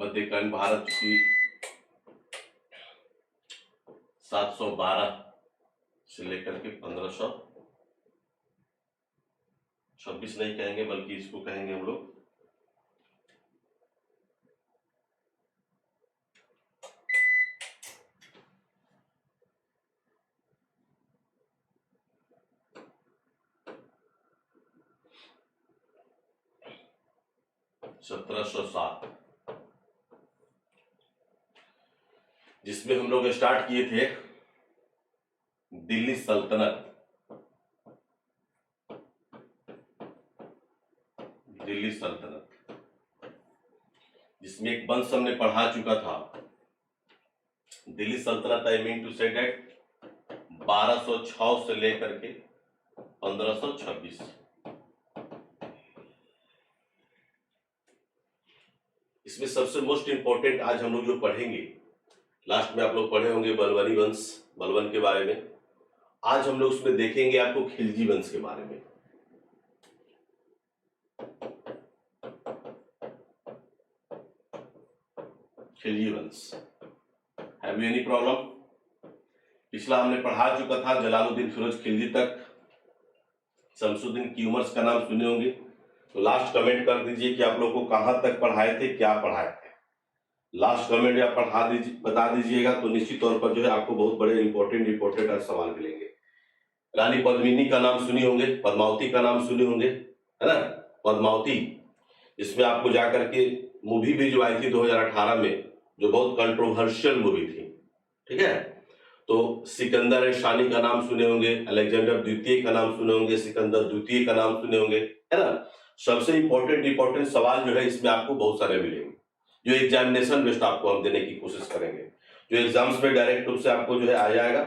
मध्यकालीन भारत की 712 से लेकर के 1526 नहीं कहेंगे बल्कि इसको कहेंगे हम लोग 1707, जिसमें हम लोग स्टार्ट किए थे दिल्ली सल्तनत। जिसमें एक वंश हमने पढ़ा चुका था। दिल्ली सल्तनत आई मीन टू से डेट 1206 से लेकर के 1526। इसमें सबसे मोस्ट इंपॉर्टेंट आज हम लोग जो पढ़ेंगे, लास्ट में आप लोग पढ़े होंगे बलबनी वंश, बलबन के बारे में। आज हम लोग उसमें देखेंगे आपको खिलजी वंश के बारे में। खिलजी वंश, हैव यू एनी प्रॉब्लम? पिछला हमने पढ़ा चुका था जलालुद्दीन फिरोज खिलजी तक। शमसुद्दीन की उमर्स का नाम सुने होंगे, तो लास्ट कमेंट कर दीजिए कि आप लोग को कहां तक पढ़ाए थे, क्या पढ़ाए थे। लास्ट कमेंट या बता दीजिएगा तो निश्चित तौर पर जो है आपको बहुत बड़े इंपॉर्टेंट सवाल मिलेंगे। रानी पद्मिनी का नाम सुनी होंगे, पद्मावती का नाम सुने होंगे, है ना, पद्मावती। इसमें आपको जाकर के मूवी भी जो आई थी 2018 में, जो बहुत कंट्रोवर्शियल मूवी थी, ठीक है। तो सिकंदर शानी का नाम सुने होंगे, अलेक्जेंडर द्वितीय का नाम सुने होंगे, सिकंदर द्वितीय का नाम सुने होंगे, है ना। सबसे इंपॉर्टेंट सवाल जो है इसमें आपको बहुत सारे मिलेंगे, जो एग्जामिनेशन बेस्ड आपको हम देने की कोशिश करेंगे, जो एग्जाम्स में डायरेक्ट रूप से आपको जो है आ जाएगा।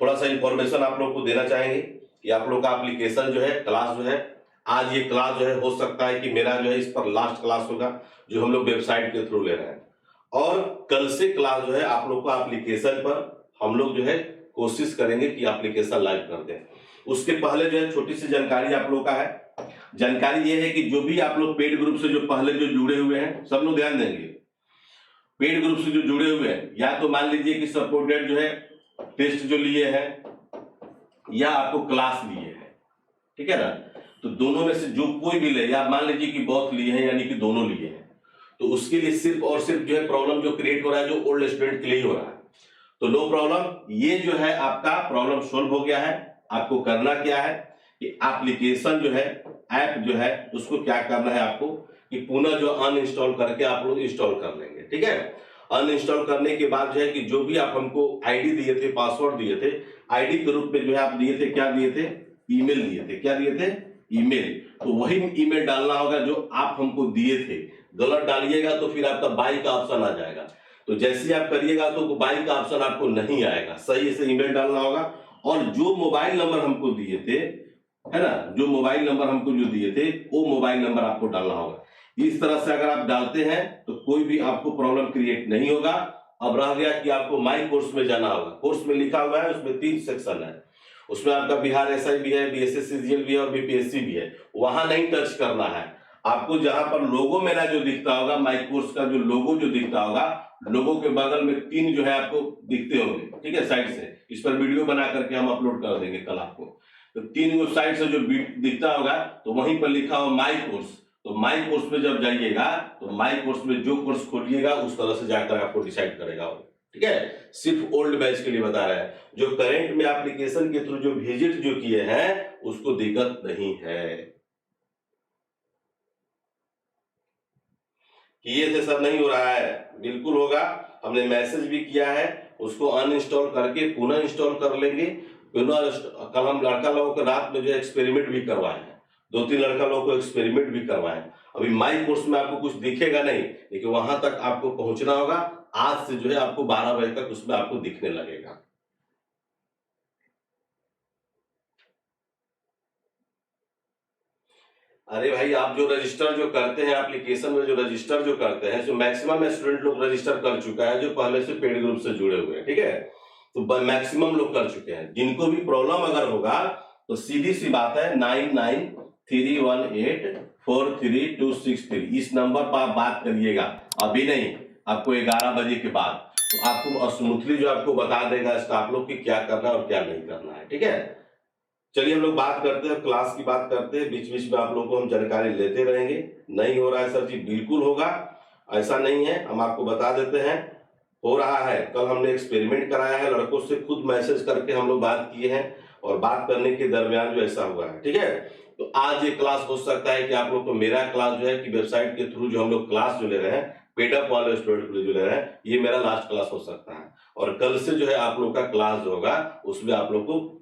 थोड़ा सा इंफॉर्मेशन आप लोग को देना चाहेंगे कि आप लोग का एप्लीकेशन जो है, क्लास जो है, आज ये क्लास जो है हो सकता है कि मेरा जो है इस पर लास्ट क्लास होगा जो हम लोग वेबसाइट के थ्रू ले रहे हैं, और कल से क्लास जो है आप लोग को एप्लीकेशन पर हम लोग जो है कोशिश करेंगे कि एप्लीकेशन लाइव कर दें। उसके पहले जो है छोटी सी जानकारी आप लोग का है। जानकारी ये है कि जो भी आप लोग पेड ग्रुप से जो पहले जो जुड़े हुए हैं, सब लोग ध्यान देंगे। पेड ग्रुप से जो जुड़े हुए हैं, या तो मान लीजिए कि सपोर्टेड जो है टेस्ट जो लिए हैं, या आपको क्लास लिए हैं, ठीक है ना। तो दोनों में से जो कोई भी ले, या मान लीजिए कि बोथ लिए हैं यानी कि दोनों लिए हैं, तो उसके लिए सिर्फ और सिर्फ जो है प्रॉब्लम जो क्रिएट हो रहा है जो ओल्ड स्टूडेंट के लिए हो रहा है, तो नो प्रॉब्लम। ये जो है आपका प्रॉब्लम सोल्व हो गया है। आपको करना क्या है कि एप्लीकेशन जो है, ऐप जो है, उसको क्या करना है आपको कि पुनः जो अनइंस्टॉल करके आप लोग इंस्टॉल कर लेंगे, ठीक है। अनइंस्टॉल करने के बाद जो है कि जो भी आप हमको आईडी दिए थे, पासवर्ड दिए थे, आईडी के रूप में जो है आप दिए थे, क्या दिए थे, ईमेल दिए थे। क्या दिए थे? ईमेल। तो वही ईमेल डालना होगा जो आप हमको दिए थे। गलत डालिएगा तो फिर आपका बाई का ऑप्शन आ जाएगा, तो जैसे आप करिएगा तो बाई का ऑप्शन आपको नहीं आएगा। सही से ईमेल डालना होगा, और जो मोबाइल नंबर हमको दिए थे, है ना, जो मोबाइल नंबर हमको जो दिए थे वो मोबाइल नंबर आपको डालना होगा। इस तरह से अगर आप डालते हैं तो कोई भी आपको प्रॉब्लम क्रिएट नहीं होगा। अब रह गया कि आपको माई कोर्स में जाना होगा। कोर्स में लिखा हुआ है, उसमें 3 सेक्शन है। उसमें आपका बिहार एसआई भी है, बीएसएस सीजीएल भी है और बीपीएससी भी है। वहां नहीं टच करना है आपको। जहां पर लोगो मेरा जो दिखता होगा, माई कोर्स का जो लोगो जो दिखता होगा, लोगो के बगल में 3 जो है आपको दिखते होंगे, ठीक है, साइड से। इस पर वीडियो बना करके हम अपलोड कर देंगे कल आपको। तो 3 साइड से जो दिखता होगा तो वहीं पर लिखा हो माई कोर्स। तो माई कोर्स में जब जाइएगा तो माई कोर्स में जो कोर्स खोलिएगा उस तरह से जाकर आपको डिसाइड करेगा, ठीक है। सिर्फ ओल्ड बैच के लिए बता रहा है। जो करंट में एप्लीकेशन के थ्रू जो विजिट जो किए हैं उसको दिक्कत नहीं है। किए थे सब नहीं हो रहा है, बिल्कुल होगा। हमने मैसेज भी किया है, उसको अनइंस्टॉल करके पुनः इंस्टॉल कर लेंगे। कल हम लड़का लोगों को रात में जो एक्सपेरिमेंट भी करवाए हैं, 2-3 लड़का लोगों को एक्सपेरिमेंट भी करवाए। अभी माई कोर्स में आपको कुछ दिखेगा नहीं, लेकिन वहां तक आपको पहुंचना होगा। आज से जो है आपको 12 बजे तक उसमें आपको दिखने लगेगा। अरे भाई, आप जो रजिस्टर जो करते हैं एप्लीकेशन में, जो रजिस्टर जो करते हैं, जो मैक्सिमम स्टूडेंट लोग रजिस्टर कर चुका है जो पहले से पेड ग्रुप से जुड़े हुए हैं, ठीक है। तो मैक्सिमम लोग कर चुके हैं। जिनको भी प्रॉब्लम अगर होगा तो सीधी सी बात है 9931843263 इस नंबर पर आप बात करिएगा। अभी नहीं, आपको 11 बजे के बाद, तो आपको स्मूथली जो आपको बता देगा स्टाफ लोग कि क्या करना है और क्या नहीं करना है। ठीक है, चलिए हम लोग बात करते हैं, क्लास की बात करते हैं, बीच बीच में आप लोगों को हम जानकारी लेते रहेंगे। नहीं हो रहा है सर जी, बिल्कुल होगा, ऐसा नहीं है, हम आपको बता देते हैं, हो रहा है। कल हमने एक्सपेरिमेंट कराया है, लड़कों से खुद मैसेज करके हम लोग बात किए हैं और बात करने के दरमियान जो ऐसा हुआ है। ठीक है, तो आज ये क्लास हो सकता है कि आप लोग को मेरा क्लास जो है कि वेबसाइट के थ्रू जो हम लोग क्लास जो ले रहे हैं, पेड अप वाले स्टूडेंट के लिए जो ले रहे हैं, ये मेरा लास्ट क्लास हो सकता है। और कल से जो है आप लोग का क्लास जो होगा उसमें आप लोग को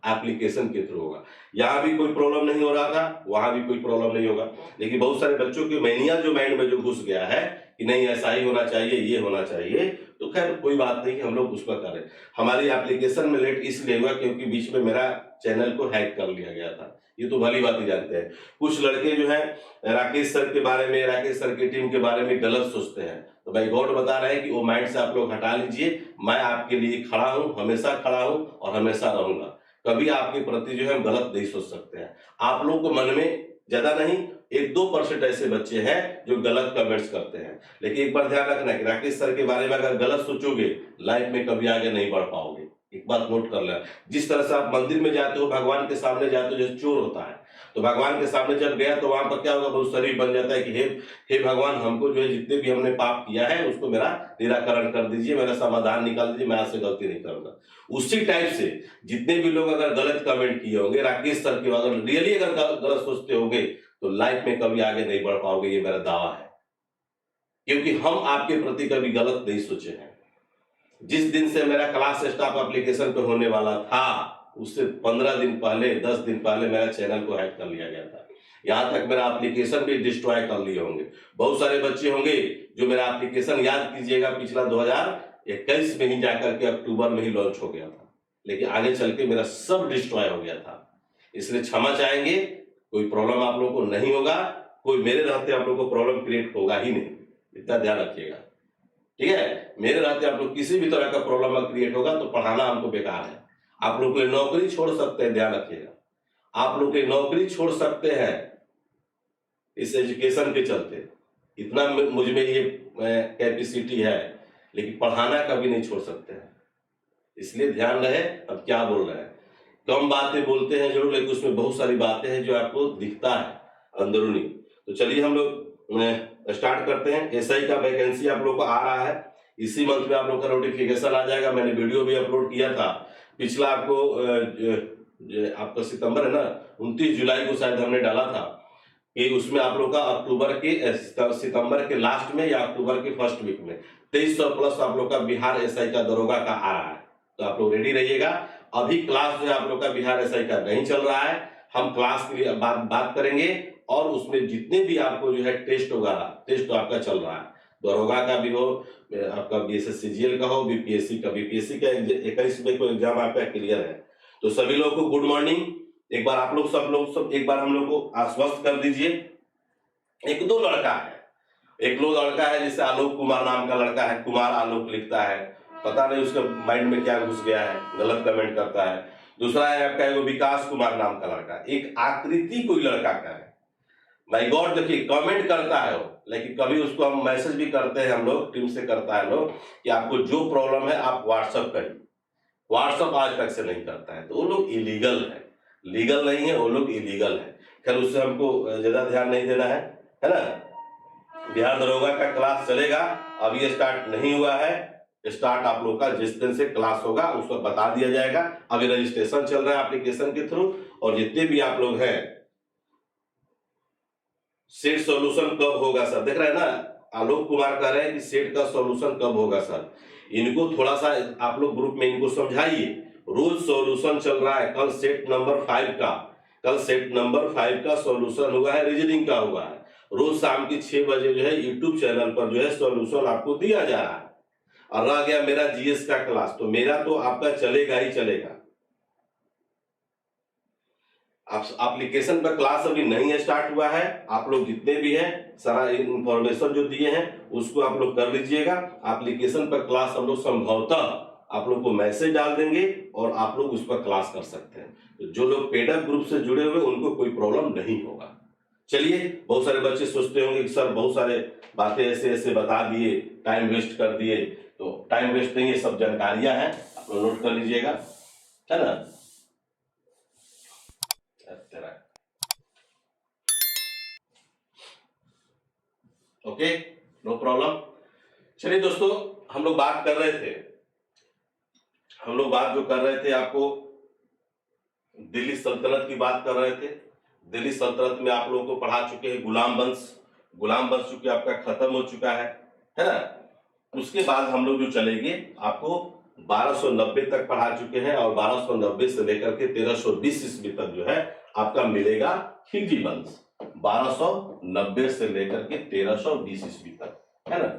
एप्लीकेशन के थ्रू होगा। यहाँ भी कोई प्रॉब्लम नहीं हो रहा था, वहां भी कोई प्रॉब्लम नहीं होगा, लेकिन बहुत सारे बच्चों की मैनिया जो माइंड में जो घुस गया है कि नहीं ऐसा ही होना चाहिए, ये होना चाहिए, तो खैर कोई बात नहीं कि हम लोग उसका करें। हमारी एप्लीकेशन में लेट इसलिए हुआ क्योंकि बीच में मेरा चैनल को हैक कर लिया गया था, ये तो भली बात ही जानते हैं। कुछ लड़के जो है राकेश सर के बारे में, राकेश सर की टीम के बारे में गलत सोचते हैं, तो भाई गॉड बता रहे हैं कि वो माइंड से आप लोग हटा लीजिए। मैं आपके लिए खड़ा हूं, हमेशा खड़ा हूं और हमेशा रहूंगा। कभी आपके प्रति जो है हम गलत नहीं सोच सकते हैं। आप लोग को मन में ज्यादा नहीं, 1-2% ऐसे बच्चे हैं जो गलत कमेंट्स करते हैं, लेकिन एक बार ध्यान रखना कि राकेश सर के बारे में अगर गलत सोचोगे लाइफ में कभी आगे नहीं बढ़ पाओगे। एक बात नोट कर लेना, जिस तरह से आप मंदिर में जाते हो, भगवान के सामने जाते हो, जैसे चोर होता है, तो भगवान के सामने जब गया तो वहां पर क्या होगा, बहुत शरीफ बन जाता है कि हे भगवान, हमको जो है जितने भी हमने पाप किया है उसको मेरा निराकरण कर दीजिए, मेरा समाधान निकाल दीजिए, मैं आज से गलती नहीं करूंगा। उसी टाइप से जितने भी लोग अगर गलत कमेंट किए होंगे राकेश सर के, अगर रियली अगर गलत सोचते होंगे तो लाइफ में कभी आगे नहीं बढ़ पाओगे, ये मेरा दावा है, क्योंकि हम आपके प्रति कभी गलत नहीं सोचे हैं। जिस दिन से मेरा क्लास स्टाफ एप्लीकेशन पे होने वाला था उससे 15 दिन पहले, 10 दिन पहले मेरा चैनल को हैक कर लिया गया था। यहां तक मेरा एप्लीकेशन भी डिस्ट्रॉय कर लिए होंगे। बहुत सारे बच्चे होंगे जो मेरा एप्लीकेशन, याद कीजिएगा, पिछला 2021 में ही जाकर के अक्टूबर में ही लॉन्च हो गया था, लेकिन आगे चल के मेरा सब डिस्ट्रॉय हो गया था। इसलिए क्षमा चाहेंगे, कोई प्रॉब्लम आप लोगों को नहीं होगा, कोई मेरे रहते आप लोगों को प्रॉब्लम क्रिएट होगा ही नहीं, इतना ध्यान रखिएगा। ठीक है, मेरे रहते आप लोग किसी भी तरह का प्रॉब्लम क्रिएट होगा तो पढ़ाना हमको बेकार है। आप लोग के लिए नौकरी छोड़ सकते हैं, ध्यान रखिएगा, आप लोग के नौकरी छोड़ सकते हैं इस एजुकेशन के चलते, इतना मुझ में ये कैपेसिटी है, लेकिन पढ़ाना कभी नहीं छोड़ सकते हैं। इसलिए ध्यान रहे अब क्या बोल रहे हैं। कम बातें बोलते हैं जरूर, लेकिन उसमें बहुत सारी बातें हैं जो आपको दिखता है अंदरूनी। तो चलिए हम लोग स्टार्ट करते हैं। एसआई का वैकेंसी आप लोग को आ रहा है, इसी मंथ में आप लोग का नोटिफिकेशन आ जाएगा। मैंने वीडियो भी अपलोड किया था पिछला, आपको आपका सितंबर है ना, 29 जुलाई को शायद हमने डाला था कि उसमें आप लोग का अक्टूबर के, सितंबर के लास्ट में या अक्टूबर के फर्स्ट वीक में 2300 प्लस आप लोग का बिहार एसआई का दरोगा का आ रहा है, तो आप लोग रेडी रहिएगा। अभी क्लास जो है आप लोग का बिहार एसआई का नहीं चल रहा है, हम क्लास के लिए बात करेंगे और उसमें जितने भी आपको जो है टेस्ट होगा, टेस्ट तो आपका चल रहा है, दरोगा का भी हो, आपका बीएसएससीजीएल का हो, बीपीएससी का, बीपीएससी का 21 में कोई एग्जाम आपका क्लियर है। तो सभी लोगों को गुड मॉर्निंग। एक बार आप लोग सब एक बार हम लोग को आश्वस्त कर दीजिए। एक दो लड़का है, एक दो लड़का है, जैसे आलोक कुमार नाम का लड़का है, कुमार आलोक लिखता है, पता नहीं उसके माइंड में क्या घुस गया है, गलत कमेंट करता है। दूसरा है आपका वो विकास कुमार नाम का लड़का, एक आकृति कोई लड़का का है, माय गॉड, देखिए कमेंट करता है वो, लेकिन कभी उसको हम मैसेज भी करते हैं, हम लोग टीम से करता है लोग कि आपको जो प्रॉब्लम है आप व्हाट्सएप करिए, व्हाट्सएप आज तक से नहीं करता है, तो वो लोग इलीगल है, लीगल नहीं है, वो लोग इलीगल है। खैर उससे हमको ज्यादा ध्यान नहीं देना है ना। बिहार दरोगा का क्लास चलेगा, अभी स्टार्ट नहीं हुआ है, स्टार्ट आप लोग का जिस दिन से क्लास होगा उसको बता दिया जाएगा। अभी रजिस्ट्रेशन चल रहा है एप्लीकेशन के थ्रू, और जितने भी आप लोग हैं, सेट सॉल्यूशन कब होगा सर, देख रहे हैं ना, आलोक कुमार कह रहे हैं कि सेट का सॉल्यूशन कब होगा सर। इनको थोड़ा सा आप लोग ग्रुप में इनको समझाइए, रोज सॉल्यूशन चल रहा है। कल सेट नंबर 5 का सॉल्यूशन हुआ है, रीजनिंग का हुआ है। रोज शाम की 6 बजे जो है यूट्यूब चैनल पर जो है सॉल्यूशन आपको दिया जा रहा है। और रह गया मेरा जीएस का क्लास, तो मेरा तो आपका चलेगा ही चलेगा। एप्लीकेशन पर क्लास अभी नहीं स्टार्ट हुआ है, आप लोग जितने भी हैं सारा इंफॉर्मेशन जो दिए हैं उसको आप लोग कर लीजिएगा। एप्लीकेशन पर क्लास हम लोग संभवतः आप लोग को मैसेज डाल देंगे और आप लोग उस पर क्लास कर सकते हैं। तो जो लोग पेडअप ग्रुप से जुड़े हुए उनको कोई प्रॉब्लम नहीं होगा। चलिए, बहुत सारे बच्चे सोचते होंगे कि सर बहुत सारे बातें ऐसे ऐसे बता दिए, टाइम वेस्ट कर दिए। तो टाइम वेस्ट नहीं, ये सब जानकारियां हैं, आप लोग नोट कर लीजिएगा, है ना। Okay, no problem. चलिए दोस्तों, हम लोग बात कर रहे थे, आपको दिल्ली सल्तनत की बात कर रहे थे। दिल्ली सल्तनत में आप लोगों को पढ़ा चुके हैं गुलाम वंश चूंकि आपका खत्म हो चुका है ना। उसके बाद हम लोग जो चलेंगे, आपको 1290 तक पढ़ा चुके हैं, और 1290 से लेकर के 1320 ईस्वी तक जो है आपका मिलेगा खिलजी वंश। 1290 से लेकर के 1320 ईस्वी तक, है ना।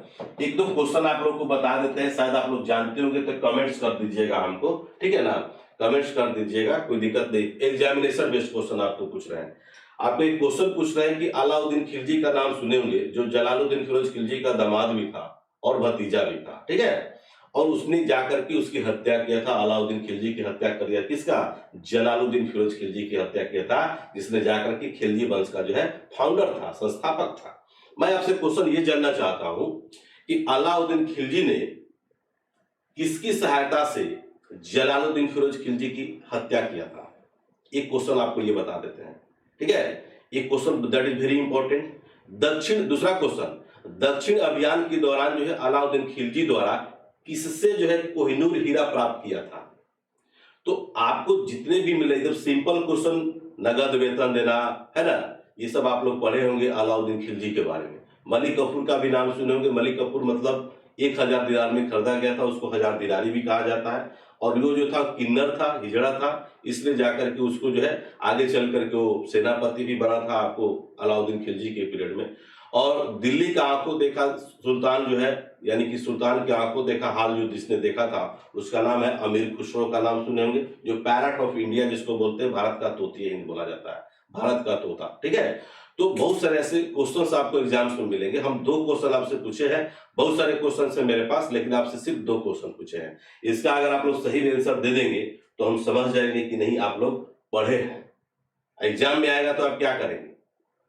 एक दो क्वेश्चन आप लोग को बता देते हैं, शायद आप लोग जानते होंगे, तो कमेंट्स कर दीजिएगा हमको, ठीक है ना। कमेंट्स कर दीजिएगा, कोई दिक्कत नहीं। एग्जामिनेशन बेस्ड क्वेश्चन आपको पूछ रहे हैं। आपको एक क्वेश्चन पूछ रहे हैं कि अलाउद्दीन खिलजी का नाम सुने होंगे, जो जलालुद्दीन फिरोज खिलजी का दामाद भी था और भतीजा भी था, ठीक है। और उसने जाकर के उसकी हत्या किया था, अलाउद्दीन खिलजी की हत्या कर दिया। किसका? जलालुद्दीन फिरोज खिलजी की हत्या किया था, जिसने जाकर के खिलजी वंश का जो है फाउंडर था, संस्थापक था। मैं आपसे क्वेश्चन ये जानना चाहता हूं कि अलाउद्दीन खिलजी ने किसकी सहायता से जलालुद्दीन फिरोज खिलजी की हत्या किया था? एक क्वेश्चन आपको ये बता देते हैं, ठीक है। एक question that is very important. दूसरा क्वेश्चन, दक्षिण अभियान के दौरान जो है अलाउद्दीन खिलजी द्वारा किससे जो है कोहिनूर हीरा प्राप्त किया था? तो आपको जितने भी मिले, एकदम सिंपल क्वेश्चन, नगद वेतन देना, है ना, ये सब आप लोग पढ़े होंगे अलाउद्दीन खिलजी के बारे में। मलिक कफूर का भी नाम सुने होंगे। मलिक कफूर मतलब 1000 दिनार में खरीदा गया था, उसको 1000 दिनारी भी कहा जाता है। और वो जो था किन्नर था, हिजड़ा था, इसलिए जाकर के उसको जो है आगे चल करके वो सेनापति भी बना था आपको अलाउद्दीन खिलजी के पीरियड में। और दिल्ली का आंखों देखा सुल्तान जो है, यानी कि सुल्तान के आंखों देखा हाल जो जिसने देखा था, उसका नाम है अमीर खुसरो का नाम सुने होंगे, जो पैरट ऑफ इंडिया जिसको बोलते हैं, भारत का तोती हिंद बोला जाता है, भारत का तोता, ठीक है। तो बहुत सारे ऐसे क्वेश्चंस आपको एग्जाम्स में मिलेंगे। हम 2 क्वेश्चन आपसे पूछे हैं, बहुत सारे क्वेश्चन है मेरे पास, लेकिन आपसे सिर्फ 2 क्वेश्चन पूछे हैं। इसका अगर आप लोग सही आंसर दे देंगे तो हम समझ जाएंगे कि नहीं आप लोग पढ़े हैं। एग्जाम में आएगा तो आप क्या करेंगे?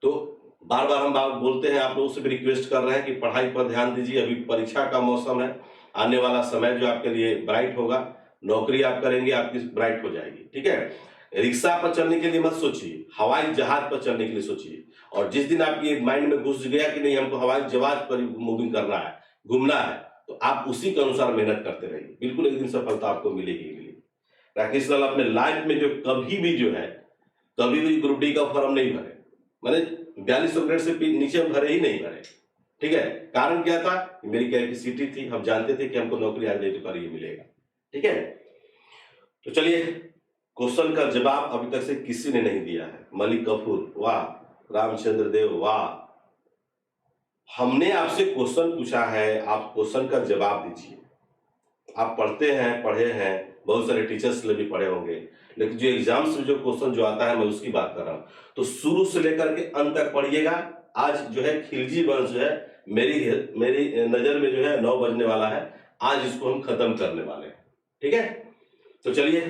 तो बार बार हम बात बोलते हैं, आप लोगों से भी रिक्वेस्ट कर रहे हैं कि पढ़ाई पर ध्यान दीजिए। अभी परीक्षा का मौसम है, आने वाला समय जो आपके लिए ब्राइट होगा, नौकरी आप करेंगे, आपकी ब्राइट हो जाएगी, ठीक है। रिक्शा पर चलने के लिए मत सोचिए, हवाई जहाज पर चलने के लिए सोचिए। और जिस दिन आपकी माइंड में घुस गया कि नहीं हमको हवाई जहाज पर मूविंग करना है, घूमना है, तो आप उसी के अनुसार मेहनत करते रहिए, बिल्कुल एक दिन सफलता आपको मिलेगी ही मिलेगी। राकेश लाल अपने लाइफ में जो कभी भी ग्रुप डी का फॉर्म नहीं भरे, मैंने 4200 ग्रेड से नीचे भरे ही नहीं भरे, ठीक है। कारण क्या था? मेरी कैपेसिटी थी, हम जानते थे कि हमको नौकरी आज नहीं तो कल ये मिलेगा, ठीक है। तो चलिए, क्वेश्चन का जवाब अभी तक से किसी ने नहीं दिया है। मलिक कफूर, वाह। रामचंद्र देव, वाह। हमने आपसे क्वेश्चन पूछा है, आप क्वेश्चन का जवाब दीजिए। आप पढ़ते हैं, पढ़े हैं, बहुत सारे टीचर्स ने भी पढ़े होंगे, लेकिन जो एग्जाम्स में जो क्वेश्चन जो आता है मैं उसकी बात कर रहा हूं। तो शुरू से लेकर के अंत तक पढ़िएगा। आज जो है खिलजी वंश जो है मेरी नजर में जो है 9 बजने वाला है, आज इसको हम खत्म करने वाले हैं, ठीक है। तो चलिए,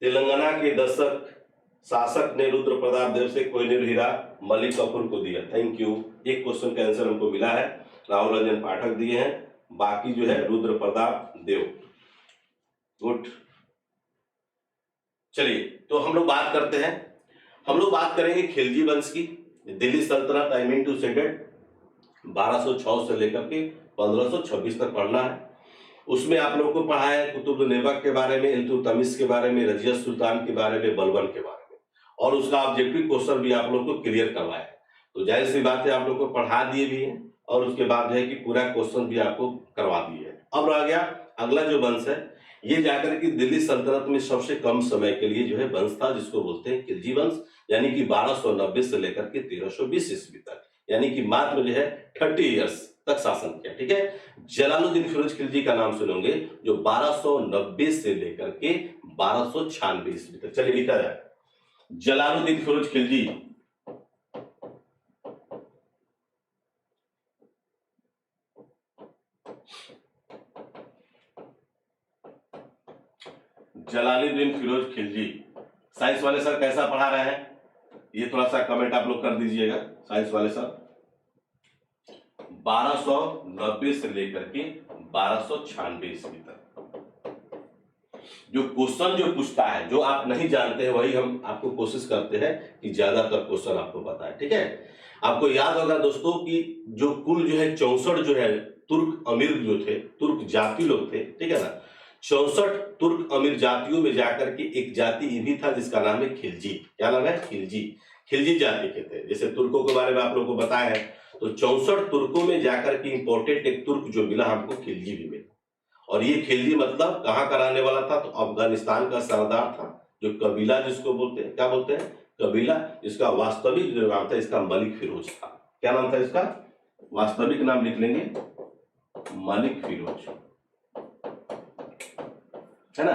तेलंगाना के दशक शासक ने रुद्र प्रताप देव से कोहिनूर हीरा मलिक कफूर को दिया। Thank you. एक क्वेश्चन का आंसर हमको मिला है, राहुल रंजन पाठक दिए हैं, बाकी जो है रुद्र प्रताप देव। गुड। चलिए, तो हम लोग बात करते हैं, हम लोग बात करेंगे खिलजी वंश की। दिल्ली सल्तनत, आई मीन टू से 1206 से लेकर के 1526 तक पढ़ना है। उसमें आप लोगों को पढ़ा है कुतुब-उल-ऐबक के बारे में, इल्तुतमिश के बारे में, रजिया सुल्तान के बारे में, बलबन के बारे में, और उसका ऑब्जेक्टिव क्वेश्चन भी आप लोग को क्लियर करवाया है। तो जाहिर सी बात है, आप लोग को पढ़ा दिए भी हैं, और उसके बाद जो है कि पूरा क्वेश्चन भी आपको करवा दिए है। अब रह गया अगला जो वंश है, ये जाकर के दिल्ली सल्तनत में सबसे कम समय के लिए जो है वंश था, जिसको बोलते हैं खिलजी वंश, यानी कि 1290 से लेकर के 1320 ईस्वी तक, यानी कि मात्र जो है 30 ईयर्स तक शासन किया, ठीक है। जलालुद्दीन फिरोज खिलजी का नाम सुनोगे, जो 1290 से लेकर के 1296 ईस्वी तक। चलिए लिखा जाए, जलालुद्दीन फिरोज खिलजी जलालुद्दीन फिरोज खिलजी। साइंस वाले सर कैसा पढ़ा रहे हैं? ये थोड़ा सा कमेंट आप लोग कर दीजिएगा साइंस वाले साहब। 1290 से लेकर के 1296 ईस्वी तक जो क्वेश्चन जो पूछता है, जो आप नहीं जानते हैं वही हम आपको कोशिश करते हैं कि ज्यादातर क्वेश्चन आपको पता है। ठीक है, आपको याद होगा दोस्तों कि जो कुल जो है 64 जो है तुर्क अमीर जो थे, तुर्क जाति लोग थे, ठीक है ना, 64 तुर्क अमीर जातियों में जाकर के एक जाति ये भी था जिसका नाम है खिलजी। क्या नाम है? खिलजी। खिलजी जाति के थे। जैसे तुर्कों के बारे में आप लोगों को बताया है, तो 64 तुर्कों में जाकर के इंपोर्टेंट एक तुर्क जो मिला हमको, खिलजी भी मिला। और ये खिलजी मतलब कहाँ का रहने वाला था? तो अफगानिस्तान का सरदार था, जो कबीला जिसको बोलते हैं, क्या बोलते हैं? कबीला। इसका वास्तविक जो नाम था इसका मलिक फिरोज था। क्या नाम था इसका? वास्तविक नाम लिख लेंगे, मलिक फिरोज, है ना।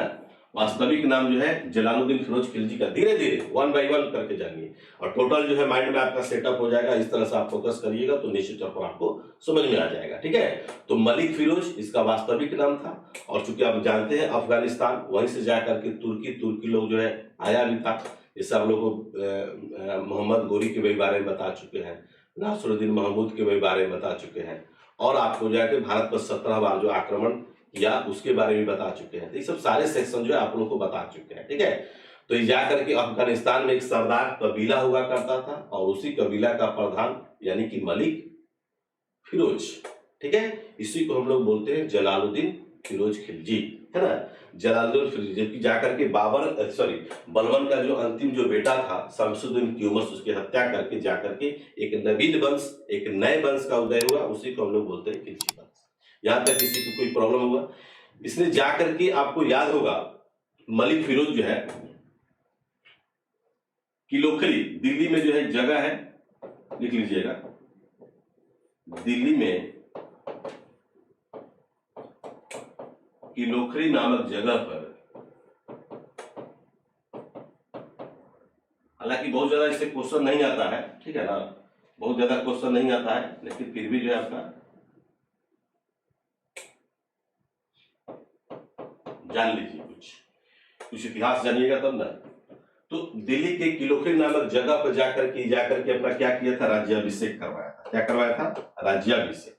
वास्तविक नाम जो है जलालुद्दीन फिरोज खिलजी का। धीरे धीरे 1 बाय 1 करके जानिए और टोटल जो है माइंड में आपका सेटअप हो जाएगा। इस तरह से आप फोकस करिएगा तो निश्चित तौर पर आपको समझ में आ जाएगा। ठीक है, तो मलिक फिरोज इसका वास्तविक नाम था। और चूंकि आप जानते हैं अफगानिस्तान, वहीं से जाकर के तुर्की लोग जो है आया भी था। जैसे आप लोग को मोहम्मद गोरी के बारे में बता चुके हैं, नासरुद्दीन महमूद के बारे में बता चुके हैं, और आपको जाके भारत पर 17 बार जो आक्रमण या उसके बारे में बता चुके हैं। तो ये सब सारे सेक्शन जो है आप लोगों को बता चुके हैं। ठीक है, तो ये जाकर के अफगानिस्तान में एक सरदार कबीला हुआ करता था और उसी कबीला का प्रधान यानी कि मलिक फिरोज। ठीक है, इसी को हम लोग बोलते हैं जलालुद्दीन फिरोज खिलजी, है ना। जलालुद्दीन फिरोज, जबकि जाकर के बलबन का जो अंतिम जो बेटा था शमसुद्दीन क्यूमस, उसकी हत्या करके जाकर के एक नवीन वंश, एक नए वंश का उदय हुआ, उसी को हम लोग बोलते हैं खिलजी वंश। यहां तक किसी को कोई प्रॉब्लम हुआ? इसने जाकर के, आपको याद होगा, मलिक फिरोज जो है किलोखरी, दिल्ली में जो है जगह है, लिख लीजिएगा, दिल्ली में किलोखरी नामक जगह पर, हालांकि बहुत ज्यादा इससे क्वेश्चन नहीं आता है, ठीक है ना, बहुत ज्यादा क्वेश्चन नहीं आता है, लेकिन फिर भी जो है आपका जान लीजिए, कुछ इतिहास जानिएगा तब ना। तो दिल्ली के किलोखरी नामक जगह पर जाकर के अपना क्या किया था? राज्याभिषेक करवाया था। क्या करवाया था? राज्याभिषेक।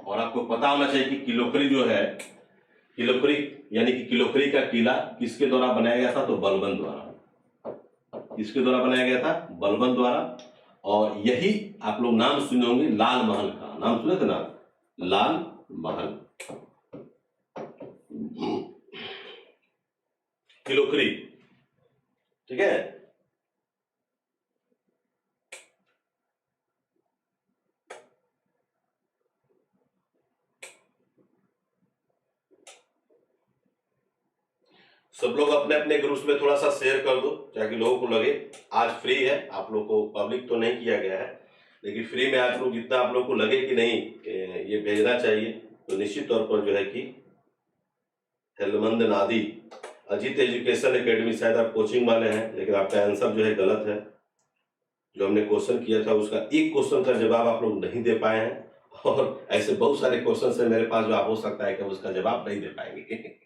और आपको पता होना चाहिए कि किलोखरी जो है, किलोखरी यानी कि किलोखरी का किला किसके द्वारा बनाया गया था? तो बलबन द्वारा। किसके द्वारा बनाया गया था? बलबन द्वारा। और यही आप लोग नाम सुने होंगे लाल महल का। नाम सुने थे ना? लाल महल, किलोखरी। ठीक है, सब लोग अपने अपने ग्रुप्स में थोड़ा सा शेयर कर दो ताकि लोगों को लगे आज फ्री है। आप लोग को पब्लिक तो नहीं किया गया है, लेकिन फ्री में आप लोग जितना आप लोग को लगे कि नहीं ये भेजना चाहिए, तो निश्चित तौर पर जो है कि हेलमंद नादी अजीत एजुकेशन एकेडमी, शायद आप कोचिंग वाले हैं, लेकिन आपका आंसर जो है गलत है। जो हमने क्वेश्चन किया था उसका एक क्वेश्चन का जवाब आप लोग नहीं दे पाए हैं, और ऐसे बहुत सारे क्वेश्चन है मेरे पास जो आप हो सकता है कि उसका जवाब नहीं दे पाएंगे।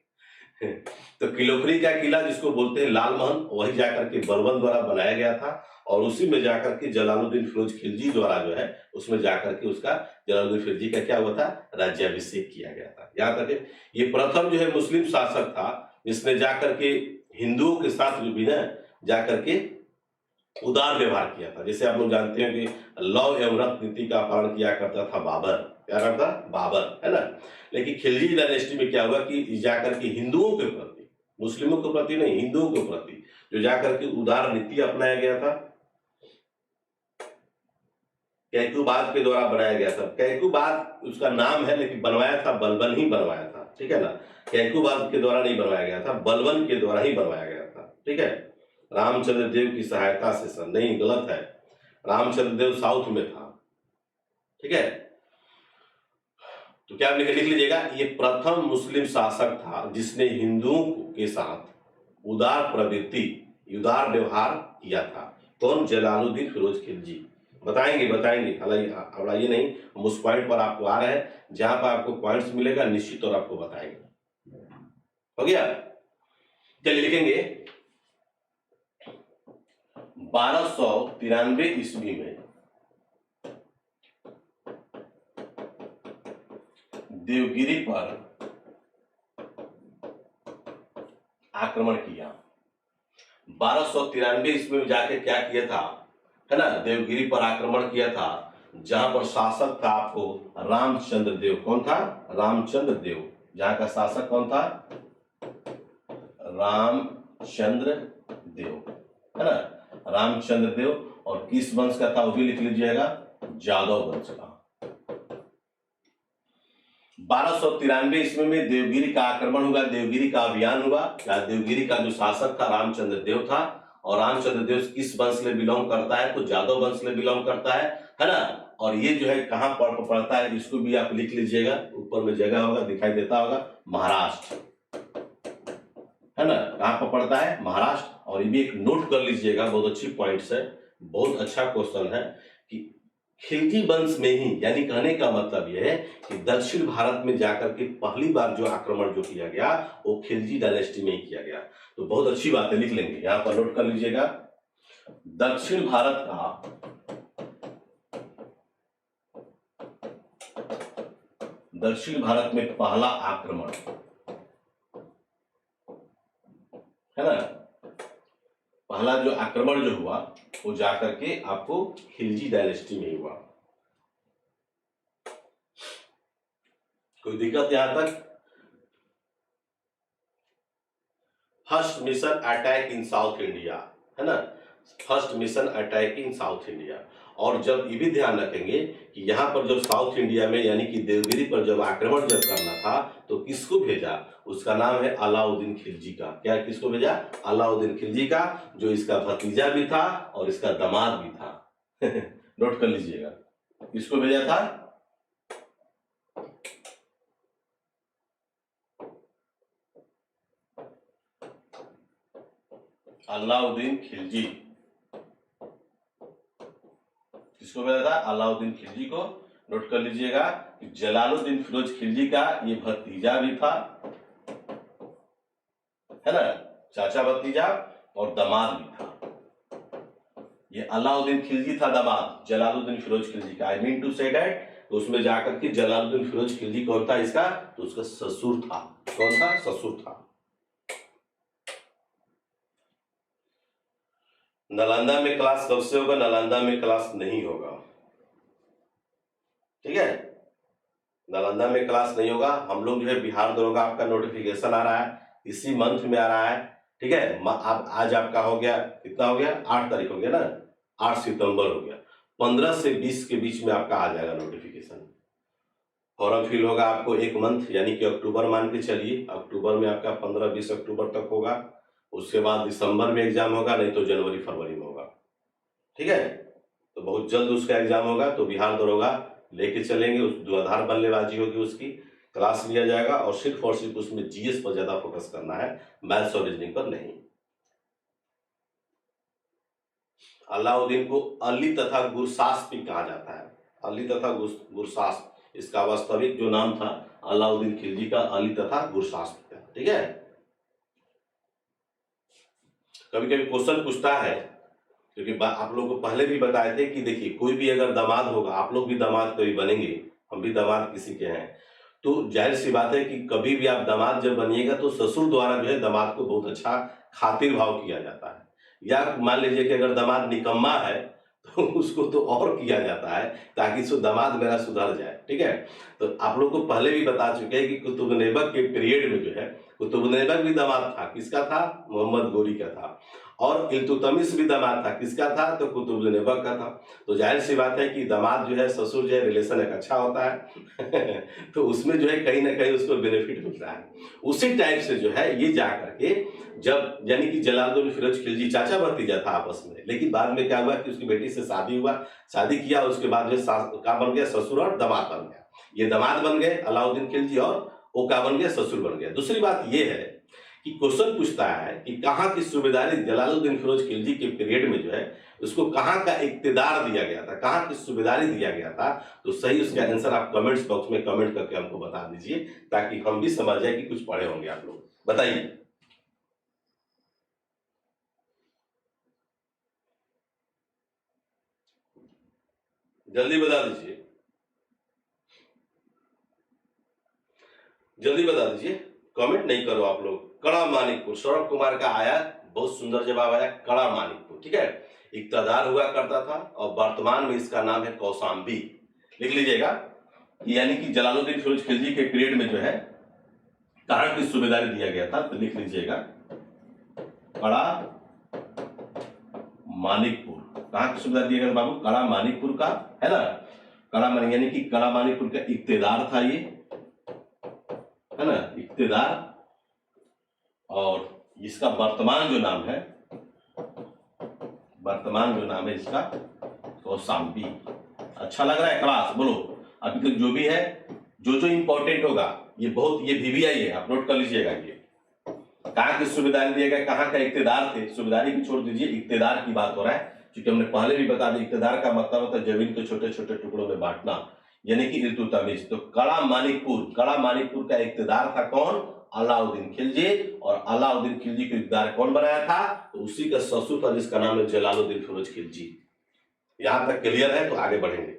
तो किलोखरी का किला जिसको बोलते हैं लाल महल, वही जाकर के बलबन द्वारा बनाया गया था, और उसी में जाकर के जलालुद्दीन फिरोज खिलजी द्वारा जो है उसमें जाकर के उसका, जलालुद्दीन खिलजी का क्या हुआ था? राज्याभिषेक किया गया था। यहाँ तक ये प्रथम जो है मुस्लिम शासक था जिसने जाकर के हिंदुओं के साथ जो भी ना जाकर के उदार व्यवहार किया था। जैसे आप लोग जानते हैं कि लव एवं रक्त नीति का पालन किया करता था बाबर। क्या करता? बाबर, है ना। लेकिन खिलजी डायनेस्टी में क्या हुआ कि जाकर के हिंदुओं के प्रति, मुस्लिमों के प्रति नहीं, हिंदुओं के प्रति जो जाकर के उदार नीति अपनाया गया था, कैकूबाद के द्वारा बनाया गया था। कैकूबाद उसका नाम है, लेकिन बनवाया था बलबन ही बनवाया था। ठीक है ना, कैकूबाद के द्वारा नहीं बनवाया गया था, बलबन के द्वारा ही बनवाया गया था। ठीक है, रामचंद्र देव की सहायता से। सर नहीं, गलत है, रामचंद्र देव साउथ में था। ठीक है, तो क्या आप लिख लीजिएगा, ये प्रथम मुस्लिम शासक था जिसने हिंदुओं के साथ उदार प्रवृत्ति, उदार व्यवहार किया था। कौन? जलालुद्दीन फिरोज खिलजी। बताएंगे, ये नहीं, हम उस पॉइंट पर आपको आ रहे हैं, जहां पर आपको पॉइंट्स मिलेगा निश्चित और आपको बताएंगे। हो गया। चलिए लिखेंगे 1293 ईस्वी में देवगिरी पर आक्रमण किया। 1293 ईस्वी में जाके क्या किया था, है ना, देवगिरी पर आक्रमण किया था, जहां पर शासक था आपको रामचंद्र देव। कौन था? रामचंद्र देव। जहां का शासक कौन था? रामचंद्र देव, है ना, रामचंद्र देव। और किस वंश का था वो भी लिख लीजिएगा, जादव वंश का। 1293 ईस्वी में देवगिरी का आक्रमण हुआ, देवगिरी का अभियान हुआ। या देवगिरी का जो शासक था रामचंद्र देव था, और रामचंद्र देव किस वंश से बिलोंग करता है? तो जादव वंश से बिलोंग करता है ना। और ये जो है कहां पड़ता है, इसको भी आप लिख लीजिएगा, ऊपर में जगह होगा, दिखाई देता होगा, महाराष्ट्र, है ना। कहां पर पड़ता है? महाराष्ट्र। और ये भी एक नोट कर लीजिएगा, बहुत अच्छी पॉइंट्स है, बहुत अच्छा क्वेश्चन है कि खिलजी वंश में ही, यानी कहने का मतलब यह है कि दक्षिण भारत में जाकर के पहली बार जो आक्रमण जो किया गया वो खिलजी डायनेस्टी में ही किया गया। तो बहुत अच्छी बात है, लिख लेंगे, यहां पर नोट कर लीजिएगा। दक्षिण भारत में पहला आक्रमण, है ना, पहला जो आक्रमण जो हुआ वो जाकर के आपको खिलजी डायनेस्टी में हुआ। कोई दिक्कत यहां तक? First mission attack in south India, है ना, first mission attack in south India. और जब ये भी ध्यान रखेंगे कि यहाँ पर जब साउथ इंडिया में यानी कि देवगिरी पर जब आक्रमण जब करना था तो किसको भेजा? उसका नाम है अलाउद्दीन खिलजी का। क्या किसको भेजा? अलाउद्दीन खिलजी का, जो इसका भतीजा भी था और इसका दामाद भी था। नोट कर लीजिएगा, किसको भेजा था? अलाउद्दीन खिलजी। किसको भेजा था? अलाउद्दीन खिलजी को। नोट कर लीजिएगा कि जलालुद्दीन फिरोज खिलजी का ये भतीजा भी था, है ना, चाचा भतीजा, और दामाद भी था। ये अलाउद्दीन खिलजी था दामाद जलालुद्दीन फिरोज खिलजी का। I mean to say that, तो उसमें जाकर के जलालुद्दीन फिरोज खिलजी कौन था इसका? तो उसका ससुर था। कौन था? ससुर था। नालंदा में क्लास कब से होगा? नालंदा में क्लास नहीं होगा, ठीक है, नालंदा में क्लास नहीं होगा। हम लोग जो है बिहार दरोगा आपका नोटिफिकेशन आ रहा है, इसी मंथ में आ रहा है, ठीक है। आज आपका हो गया, कितना हो गया? 8 तारीख हो गया ना, 8 सितंबर हो गया। 15 से 20 के बीच में आपका आ जाएगा नोटिफिकेशन। फॉर्म फिल होगा आपको 1 मंथ, यानी कि अक्टूबर मान के चलिए, अक्टूबर में आपका 15-20 अक्टूबर तक होगा। उसके बाद दिसंबर में एग्जाम होगा, नहीं तो जनवरी फरवरी में होगा, ठीक है। तो बहुत जल्द उसका एग्जाम होगा, तो बिहार दरोगा लेके चलेंगे, उस धुआंधार बल्लेबाजी होगी, उसकी क्लास लिया जाएगा। और सिर्फ उसमें जीएस पर ज्यादा फोकस करना है, मैथ्स और रीजनिंग पर नहीं। अलाउद्दीन को अली तथा गुरसास भी कहा जाता है। अली तथा गुरसास, इसका वास्तविक जो नाम था अलाउद्दीन खिलजी का, अली तथा गुरसास था, ठीक है। कभी कभी क्वेश्चन पूछता है, क्योंकि आप लोगों को पहले भी बताए थे कि देखिए कोई भी अगर दामाद होगा, आप लोग भी दामाद कभी बनेंगे, हम भी दामाद किसी के हैं, तो जाहिर सी बात है कि कभी भी आप दामाद जब बनिएगा तो ससुर द्वारा जो है दामाद को बहुत अच्छा खातिर भाव किया जाता है। या मान लीजिए कि अगर दामाद निकम्मा है तो उसको तो और किया जाता है ताकि दामाद मेरा सुधर जाए, ठीक है। तो आप लोग को पहले भी बता चुके हैं कि कुतुबुनैबक के पीरियड में जो है कुतुबुनैबक भी दामाद था, किसका था? मोहम्मद गोरी का था। और इल्तुतमिश भी दामाद था, किसका था? तो कुतुबुनैबक का था। तो जाहिर सी बात है कि दामाद जो है ससुर जो है रिलेशन एक अच्छा होता है तो उसमें जो है कहीं ना कहीं उसको बेनिफिट मिलता है। उसी टाइप से जो है ये जा करके जब यानी कि जलालुद्दीन फिरोज खिलजी चाचा भतीजा था आपस में, लेकिन बाद में क्या हुआ कि उसकी बेटी से शादी हुआ, शादी किया, उसके बाद जो का बन गया? ससुर और दामाद बन गया। ये दामाद बन गए अलाउद्दीन खिलजी, और वो क्या बन गया? ससुर बन गया। दूसरी बात ये है कि क्वेश्चन पूछता है कि कहाँ की सूबेदारी जलालुद्दीन फिरोज खिलजी के पीरियड में जो है उसको कहाँ का इक्तिदार दिया गया था, कहाँ की सूबेदारी दिया गया था? तो सही उसका आंसर आप कमेंट्स बॉक्स में कमेंट करके हमको बता दीजिए, ताकि हम भी समझ जाए कि कुछ पढ़े होंगे आप लोग। बताइए। जल्दी बता दीजिए, जल्दी बता दीजिए, कमेंट नहीं करो आप लोग। कड़ा मानिकपुर, सौरभ कुमार का आया, बहुत सुंदर जवाब आया, कड़ा मानिकपुर। ठीक है, इक्तदार हुआ करता था और वर्तमान में इसका नाम है कौशाम्बी। लिख लीजिएगा, यानी कि जलालुद्दीन फिरोज खिलजी के पीरियड में जो है कहाँ की सूबेदारी दिया गया था, तो लिख लीजिएगा कड़ा मानिकपुर। कहाँ की सूबेदारी दिया गया था बाबू? कड़ा मानिकपुर का, है ना। कड़ा मानिक यानी कि कड़ा मानिकपुर का इक्तेदार था ये, है ना, इक्तेदार। और इसका वर्तमान जो नाम है, वर्तमान जो नाम है इसका कौशाम्बी। अच्छा लग रहा है क्लास? बोलो अभी तक जो भी है, जो इंपॉर्टेंट होगा ये बहुत, ये VVI है, आप नोट कर लीजिएगा। ये कहाँ की सूबेदारी दिया गया, कहाँ का इक्तेदार थे, सूबेदारी की छोड़ दीजिए, इक्तेदार की बात हो रहा है। क्योंकि हमने पहले भी बता दिया, इक्तेदार का मतलब होता है जमीन को छोटे छोटे टुकड़ों में बांटना, यानी कि इल्तुतमिश। तो कड़ा मानिकपुर, कड़ा मानिकपुर का इक्तेदार था कौन? अलाउद्दीन खिलजी। और अलाउद्दीन खिलजी को इक्तेदार कौन बनाया था? तो उसी का ससुर था जिसका नाम है जलालुद्दीन फिरोज खिलजी। यहां तक क्लियर है? तो आगे बढ़ेंगे।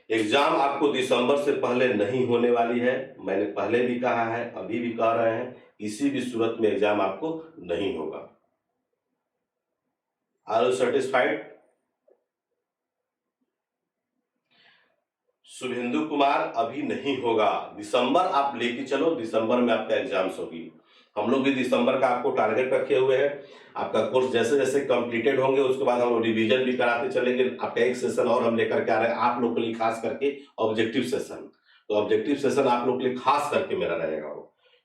एग्जाम आपको दिसंबर से पहले नहीं होने वाली है, मैंने पहले भी कहा है, अभी भी कह रहे हैं, किसी भी सूरत में एग्जाम आपको नहीं होगा। Are you satisfied? Shubhendu Kumar अभी नहीं होगा, दिसंबर आप लेके चलो, दिसंबर में आपका एग्जाम्स होगी। हम लोग भी दिसंबर का आपको टारगेट रखे हुए हैं। आपका कोर्स जैसे जैसे कंप्लीटेड होंगे उसके बाद हम लोग रिवीजन भी कराते चलेंगे। आपका एक सेशन और हम लेकर के आ रहे हैं आप लोग के लिए, खास करके ऑब्जेक्टिव सेशन। तो ऑब्जेक्टिव सेशन आप लोग के लिए खास करके मेरा रहेगा वो,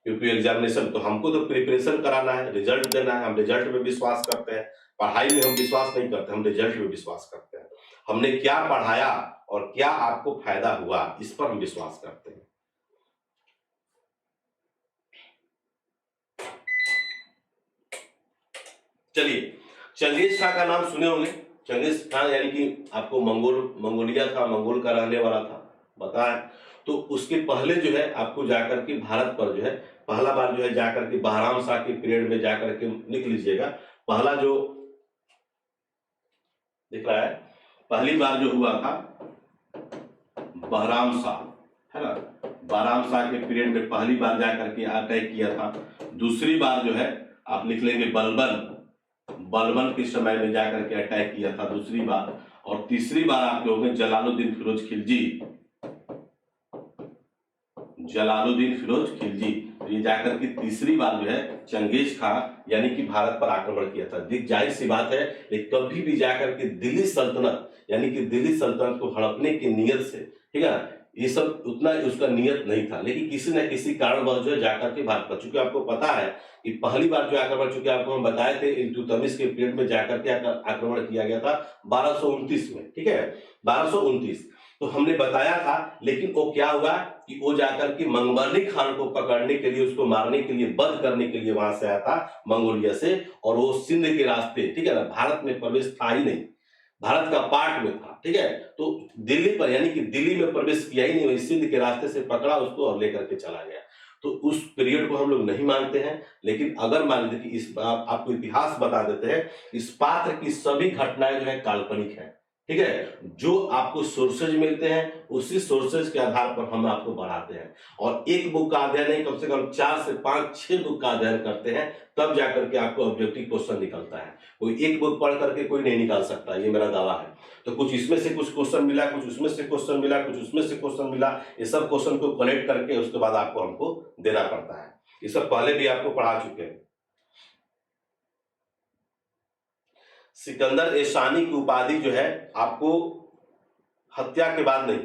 क्योंकि एग्जामिनेशन तो हमको तो प्रिपरेशन कराना है, रिजल्ट देना है। हम रिजल्ट में विश्वास करते हैं, पढ़ाई में हम विश्वास नहीं करते, हम रिजल्ट में विश्वास करते हैं। हमने क्या पढ़ाया और क्या आपको फायदा हुआ, इस पर हम विश्वास करते हैं। चलिए, चंगेज खां का नाम सुने होंगे। चंगेज खां यानी कि आपको मंगोलिया था, मंगोल का रहने वाला था, बताया। तो उसके पहले जो है आपको जाकर के भारत पर जो है पहला बार जो है जाकर के बहराम शाह के पीरियड में जाकर के लिख लीजिएगा। पहला जो दिख रहा है, पहली बार जो हुआ था बहराम शाह, है ना, बहराम शाह के पीरियड में पहली बार जाकर के अटैक किया था। दूसरी बार जो है आप लिख लेंगे बलबन, बलबन के समय में जाकर के अटैक किया था दूसरी बार। और तीसरी बार आप लोगों ने जलालुद्दीन फिरोज खिलजी, जलालुद्दीन फिरोज खिलजी, ये जाकर के तीसरी बार जो है चंगेज खां यानी कि भारत पर आक्रमण किया था। जाहिर सी बात है, लेकिन कभी भी जाकर के दिल्ली सल्तनत यानी कि दिल्ली सल्तनत को हड़पने की नियत से, ठीक है, ये सब उतना उसका नियत नहीं था, लेकिन किसी न किसी कारणवश जो है जाकर के भारत पर, चूंकि आपको पता है कि पहली बार जो आक्रमण, चूंकि आपको हम बताए थे इल्तुतमिश के पीरियड में जाकर के आक्रमण किया गया था 1229 में, ठीक है, 1229। तो हमने बताया था, लेकिन वो क्या हुआ कि वो जाकर के मंगमर्नी खान को पकड़ने के लिए, उसको मारने के लिए, वध करने के लिए वहां से आया था मंगोलिया से, और वो सिंध के रास्ते, ठीक है ना, भारत में प्रवेश था ही नहीं, भारत का पार्ट में था, ठीक है। तो दिल्ली पर यानी कि दिल्ली में प्रवेश किया ही नहीं, वही सिंध के रास्ते से पकड़ा उसको और लेकर के चला गया। तो उस पीरियड को हम लोग नहीं मानते हैं, लेकिन अगर मान लीजिए कि इस आपको इतिहास बता देते हैं, इस पात्र की सभी घटनाएं जो है काल्पनिक है, ठीक है। जो आपको सोर्सेज मिलते हैं उसी सोर्सेज के आधार पर हम आपको बढ़ाते हैं, और एक बुक का अध्ययन नहीं, कम से कम 4 से 5 6 बुक का अध्ययन करते हैं, तब जाकर के आपको ऑब्जेक्टिव क्वेश्चन निकलता है। कोई एक बुक पढ़ करके कोई नहीं निकाल सकता, ये मेरा दावा है। तो कुछ इसमें से कुछ क्वेश्चन मिला, कुछ उसमें से क्वेश्चन मिला, कुछ उसमें से क्वेश्चन मिला, ये सब क्वेश्चन को कलेक्ट करके उसके बाद आपको हमको देना पड़ता है। ये सब पहले भी आपको पढ़ा चुके हैं। सिकंदर एशानी की उपाधि जो है आपको हत्या के बाद नहीं,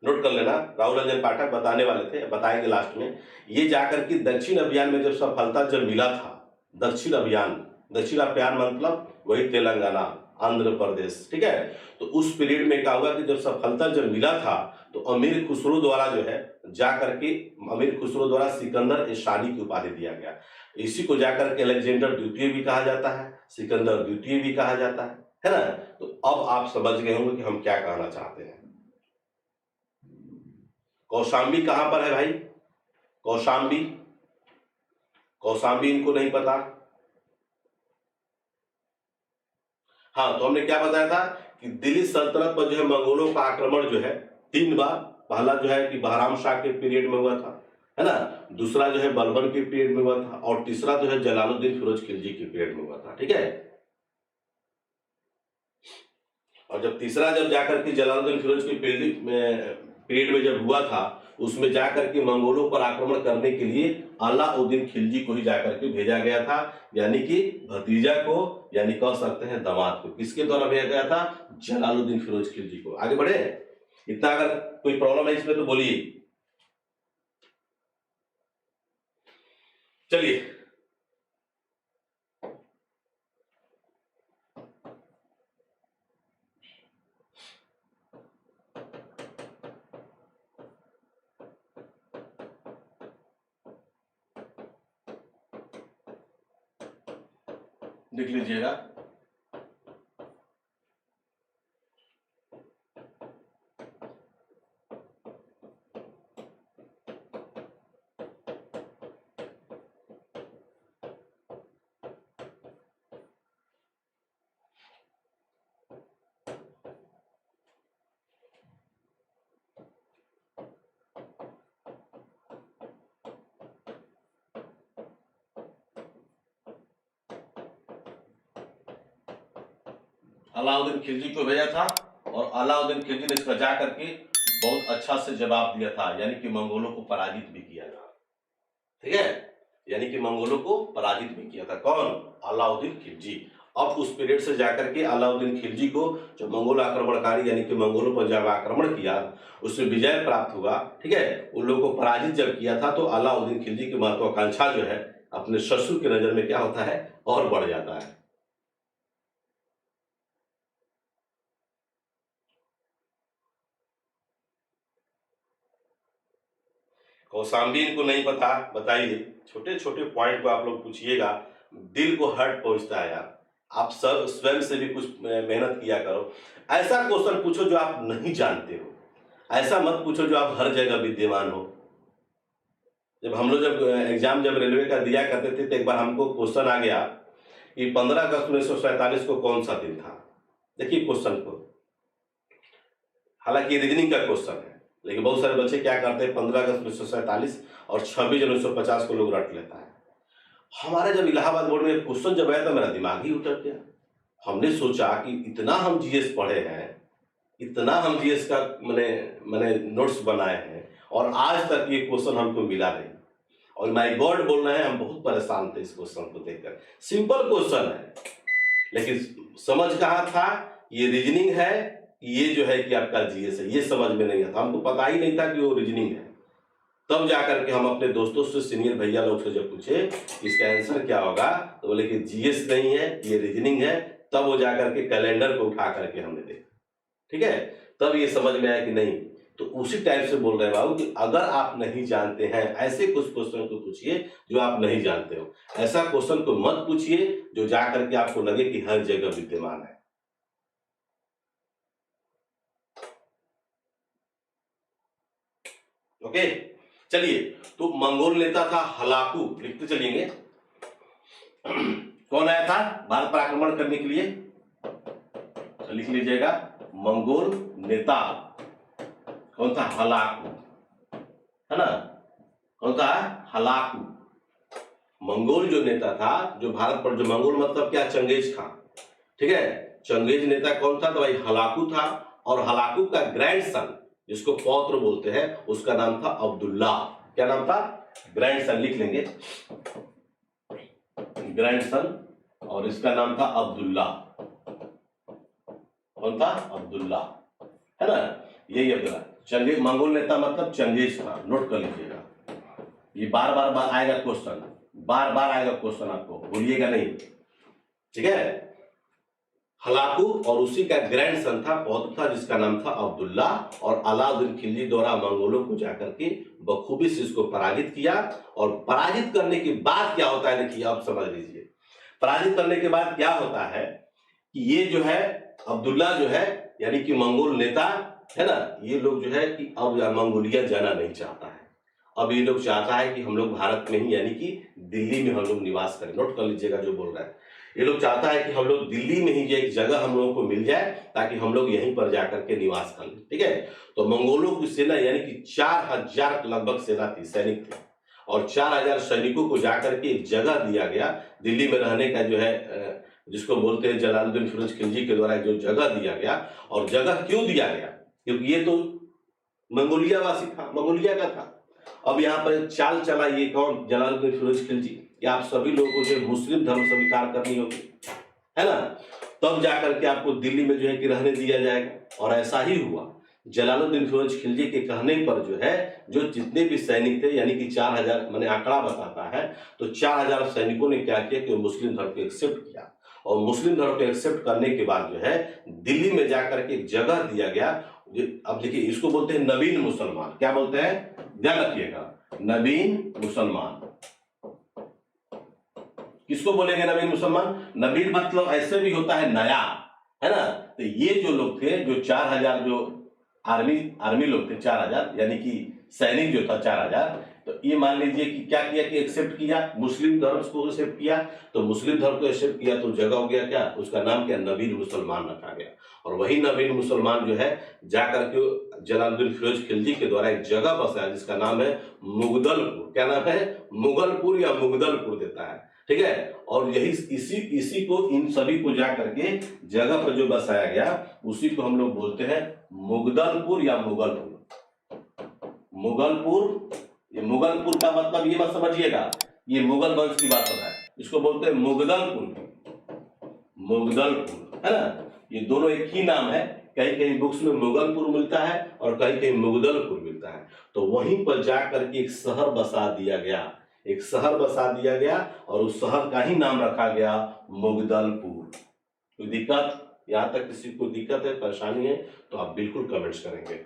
नोट कर लेना, राहुल रंजन पाठक बताने वाले थे, बताएंगे लास्ट में। ये जाकर के दक्षिण अभियान में जब सफलता जब मिला था, दक्षिण अभियान, दक्षिण अभियान मतलब वही तेलंगाना, आंध्र प्रदेश, ठीक है। तो उस पीरियड में क्या हुआ कि जब सफलता जब मिला था, तो अमीर खुसरो द्वारा जो है जाकर के, अमीर खुसरो द्वारा सिकंदर एशानी की उपाधि दिया गया। इसी को जाकर के अलेक्जेंडर द्वितीय भी कहा जाता है, सिकंदर द्वितीय भी कहा जाता है ना। तो अब आप समझ गए होंगे कि हम क्या कहना चाहते हैं। कौशाम्बी कहां पर है भाई? कौशाम्बी कौशाम्बी इनको नहीं पता। हाँ, तो हमने क्या बताया था कि दिल्ली सल्तनत पर जो है मंगोलों का आक्रमण जो है 3 बार, पहला जो है कि बहराम शाह के पीरियड में हुआ था, है ना, दूसरा जो है बलबन के पीरियड में हुआ था, और तीसरा जो है जलालुद्दीन फिरोज खिलजी के पीरियड में हुआ था। ठीक है, और जब तीसरा जब जाकर के जलालुद्दीन फिरोज के पीरियड में जब हुआ था, उसमें जाकर के मंगोलों पर आक्रमण करने के लिए अलाउद्दीन खिलजी को ही जाकर के भेजा गया था, यानी कि भतीजा को, यानी कह सकते हैं दामाद को। किसके द्वारा भेजा गया था? जलालुद्दीन फिरोज खिलजी को। आगे बढ़े, इतना अगर कोई प्रॉब्लम है इसमें तो बोलिए। चलिए, लिख लीजिएगा। अलाउद्दीन खिलजी को भेजा था, और अलाउद्दीन खिलजी ने इसका जा करके बहुत अच्छा से जवाब दिया था, यानी कि मंगोलों को पराजित भी किया था। ठीक है, यानी कि मंगोलों को पराजित भी किया था। कौन? अलाउद्दीन खिलजी। अब उस पीरियड से जाकर के अलाउद्दीन खिलजी को जो मंगोल आक्रमणकारी, यानी कि मंगोलों पर जब आक्रमण किया, उसमें विजय प्राप्त हुआ। ठीक है, उन लोगों को पराजित जब किया था, तो अलाउद्दीन खिलजी की महत्वाकांक्षा जो है अपने ससुर की नजर में क्या होता है, और बढ़ जाता है। कौशाम्बी इनको नहीं पता, बताइए। छोटे छोटे पॉइंट को आप लोग पूछिएगा, दिल को हर्ट पहुंचता है यार। आप सब स्वयं से भी कुछ मेहनत किया करो। ऐसा क्वेश्चन पूछो जो आप नहीं जानते हो, ऐसा मत पूछो जो आप हर जगह विद्यमान हो। जब हम लोग जब एग्जाम जब रेलवे का दिया करते थे, तो एक बार हमको क्वेश्चन आ गया कि 15 अगस्त 1947 को कौन सा दिन था। देखिए क्वेश्चन को, हालांकि रीजनिंग का क्वेश्चन है, लेकिन बहुत सारे बच्चे क्या करते हैं, 15 अगस्त 1947 और 26 जनवरी 1950 को लोग रट लेता है। हमारे जब इलाहाबाद बोर्ड में क्वेश्चन जब आया था, मेरा दिमाग ही उतर गया। हमने सोचा कि इतना हम जीएस पढ़े हैं, इतना हम जीएस का मैंने मैंने नोट्स बनाए हैं, और आज तक ये क्वेश्चन हमको मिला नहीं। और माय गॉड बोल रहे हैं, हम बहुत परेशान थे इस क्वेश्चन को देखकर। सिंपल क्वेश्चन है, लेकिन समझ कहाँ था, ये रीजनिंग है, ये जो है कि आपका जीएस है, ये समझ में नहीं आता। हमको पता ही नहीं था कि वो रीजनिंग है। तब जाकर के हम अपने दोस्तों से, सीनियर भैया लोग से जब पूछे इसका आंसर क्या होगा, तो बोले कि जीएस नहीं है, ये रीजनिंग है। तब वो जाकर के कैलेंडर को उठा करके हमने देखा। ठीक है, तब ये समझ में आया कि नहीं। तो उसी टाइप से बोल रहे हैं बाबू कि अगर आप नहीं जानते हैं, ऐसे कुछ क्वेश्चन को पूछिए जो आप नहीं जानते हो। ऐसा क्वेश्चन को मत पूछिए जो जाकर के आपको लगे कि हर जगह विद्यमान है। ओके, चलिए। तो मंगोल नेता था हलाकू, लिखते चलिएंगे। कौन आया था भारत पर आक्रमण करने के लिए? तो लिख लीजिएगा, मंगोल नेता कौन था? हलाकू, है ना, कौन था? हलाकू। मंगोल जो नेता था, जो भारत पर, जो मंगोल मतलब क्या? Genghis Khan. ठीक है, चंगेज नेता कौन था? तो भाई हलाकू था। और हलाकू का ग्रैंडसन, जिसको पौत्र बोलते हैं, उसका नाम था अब्दुल्ला। क्या नाम था? ग्रैंडसन, लिख लेंगे ग्रैंडसन, और इसका नाम था अब्दुल्ला। कौन था? अब्दुल्ला, है ना, यही अब्दुल्ला। चंगेज, मंगोल नेता मतलब चंगेज खान, नोट कर लीजिएगा। ये बार बार आएगा क्वेश्चन, बार बार आएगा क्वेश्चन, आपको भूलिएगा नहीं। ठीक है, हलाकू और उसी का ग्रैंडसन था, पौत्र था, जिसका नाम था अब्दुल्ला। और अलाउद्दीन खिलजी द्वारा मंगोलों को जाकर के बखूबी से इसको पराजित किया। और पराजित करने के बाद क्या होता है, देखिए आप समझ लीजिए। पराजित करने के बाद क्या होता है कि ये जो है अब्दुल्ला जो है, यानी कि मंगोल नेता है ना, ये लोग जो है कि अब मंगोलिया जाना नहीं चाहता है। अब ये लोग चाहता है कि हम लोग भारत में ही यानी कि दिल्ली में हम लोग निवास करें। नोट कर लीजिएगा जो बोल रहा है, ये लोग चाहता है कि हम लोग दिल्ली में ही जो एक जगह हम लोगों को मिल जाए ताकि हम लोग यहीं पर जाकर के निवास कर लें। ठीक है, तो मंगोलों की सेना यानी कि 4000 लगभग सेना थी, सैनिक थे, और 4000 सैनिकों को जाकर के एक जगह दिया गया दिल्ली में रहने का, जो है जिसको बोलते हैं जलालुद्दीन फिरोज खिलजी के द्वारा जो जगह दिया गया। और जगह क्यों दिया गया, क्योंकि ये तो मंगोलिया वासी था, मंगोलिया का था। अब यहाँ पर चाल चला ये कौन, जलालुद्दीन फिरोज खिलजी, कि आप सभी लोगों को जो मुस्लिम धर्म स्वीकार करनी होगी, है ना, तब जाकर के आपको दिल्ली में जो है कि रहने दिया जाएगा। और ऐसा ही हुआ। जलालुद्दीन फिरोज खिलजी के कहने पर जो है जो जितने भी सैनिक थे यानी कि 4000, मैंने आंकड़ा बताता है, तो 4000 सैनिकों ने क्या किया कि मुस्लिम धर्म को एक्सेप्ट किया। और मुस्लिम धर्म को एक्सेप्ट करने के बाद जो है दिल्ली में जाकर के एक जगह दिया गया। अब देखिए इसको बोलते हैं नवीन मुसलमान। क्या बोलते हैं, ध्यान रखिएगा, नवीन मुसलमान। किसको बोलेंगे नवीन मुसलमान? नवीन मतलब ऐसे भी होता है नया, है ना। तो ये जो लोग थे, जो 4000 जो आर्मी लोग थे, 4000 यानी कि सैनिक जो था 4000, तो ये मान लीजिए कि क्या किया कि एक्सेप्ट किया, मुस्लिम धर्म को एक्सेप्ट किया। तो मुस्लिम धर्म को एक्सेप्ट किया तो जगह हो गया क्या, उसका नाम क्या, नवीन मुसलमान रखा गया। और वही नवीन मुसलमान जो है जाकर के जलालुद्दीन फिरोज खिलजी के द्वारा एक जगह बसाया जिसका नाम है मुगदलपुर। क्या नाम है, मुगलपुर या मुगदलपुर देता है। ठीक है, और यही इसी को, इन सभी को जाकर के जगह पर जो बसाया गया उसी को हम लोग बोलते हैं मुगदलपुर या मुगलपुर। मुगलपुर, ये मुगलपुर का मतलब ये मत समझिएगा ये मुगल वंश की बात है, इसको बोलते हैं मुगदलपुर, मुगदलपुर, है ना। ये दोनों एक ही नाम है, कहीं कहीं बुक्स में मुगलपुर मिलता है और कहीं कहीं मुगदलपुर मिलता है। तो वहीं पर जाकर के एक शहर बसा दिया गया, एक शहर बसा दिया गया और उस शहर का ही नाम रखा गया मुगदलपुर। कोई दिक्कत, यहां तक किसी को दिक्कत है, परेशानी है तो आप बिल्कुल कमेंट्स करेंगे।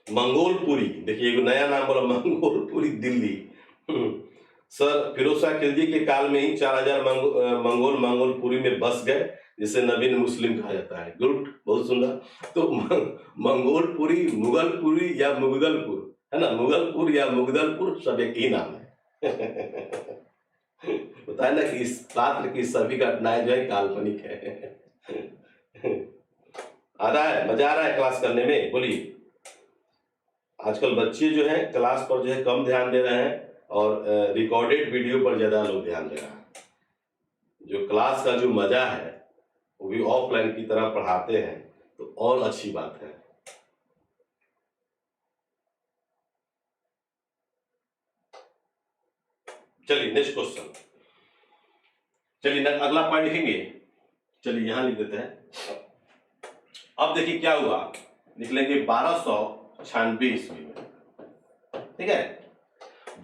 मंगोलपुरी, देखिए एक नया नाम बोला, मंगोलपुरी दिल्ली। सर फिरोज शाह खिलजी के काल में ही 4000 मंगोलपुरी में बस गए, जिसे नवीन मुस्लिम कहा जाता है। गुड, बहुत सुंदर। तो मंगोलपुरी, मुगलपुरी या मुगदलपुर, है ना, मुगलपुर या मुगदलपुर सब एक ही नाम है। बताया ना कि इस पात्र की सभी घटनाएं जो है काल्पनिक है। आ रहा है, मजा आ रहा है क्लास करने में, बोलिए। आजकल बच्चे जो है क्लास पर जो है कम ध्यान दे रहे हैं और रिकॉर्डेड वीडियो पर ज्यादा लोग ध्यान दे रहे हैं। जो क्लास का जो मजा है वो भी ऑफलाइन की तरह पढ़ाते हैं तो और अच्छी बात है। चलिए नेक्स्ट क्वेश्चन, चलिए अगला पॉइंट लिखेंगे। चलिए यहां लिख देते हैं। अब देखिए क्या हुआ, निकलेंगे 1296 ईस्वी में। ठीक है,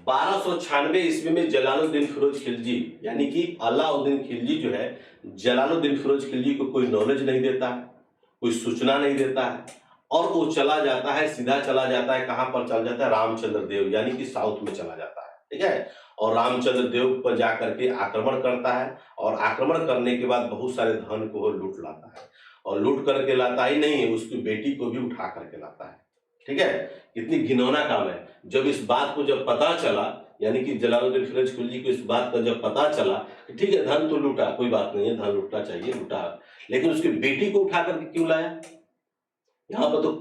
1296 ईस्वी में जलालुद्दीन फिरोज खिलजी यानी कि अलाउद्दीन खिलजी जो है, जलालुद्दीन फिरोज खिलजी को कोई नॉलेज नहीं देता है, कोई सूचना नहीं देता है, और वो चला जाता है, सीधा चला जाता है, कहां पर चला जाता है, रामचंद्र देव यानी कि साउथ में चला जाता है। ठीक है, और रामचंद्र देव पर जाकर के आक्रमण करता है, और आक्रमण करने के बाद बहुत सारे धन को वो लूट लाता है, और लूट करके लाता ही नहीं है, उसकी बेटी को भी उठा करके लाता है। ठीक है, कितनी घिनौना काम है। जब इस बात को जब पता चला, यानी कि जलालुद्दीन फिरोज खिलजी को इस बात का जब पता चला कि ठीक है धन तो लूटा, कोई बात नहीं है, धन लूटना चाहिए, लूटा, लेकिन उसकी बेटी को उठा करके क्यों लाया, यहाँ पर तो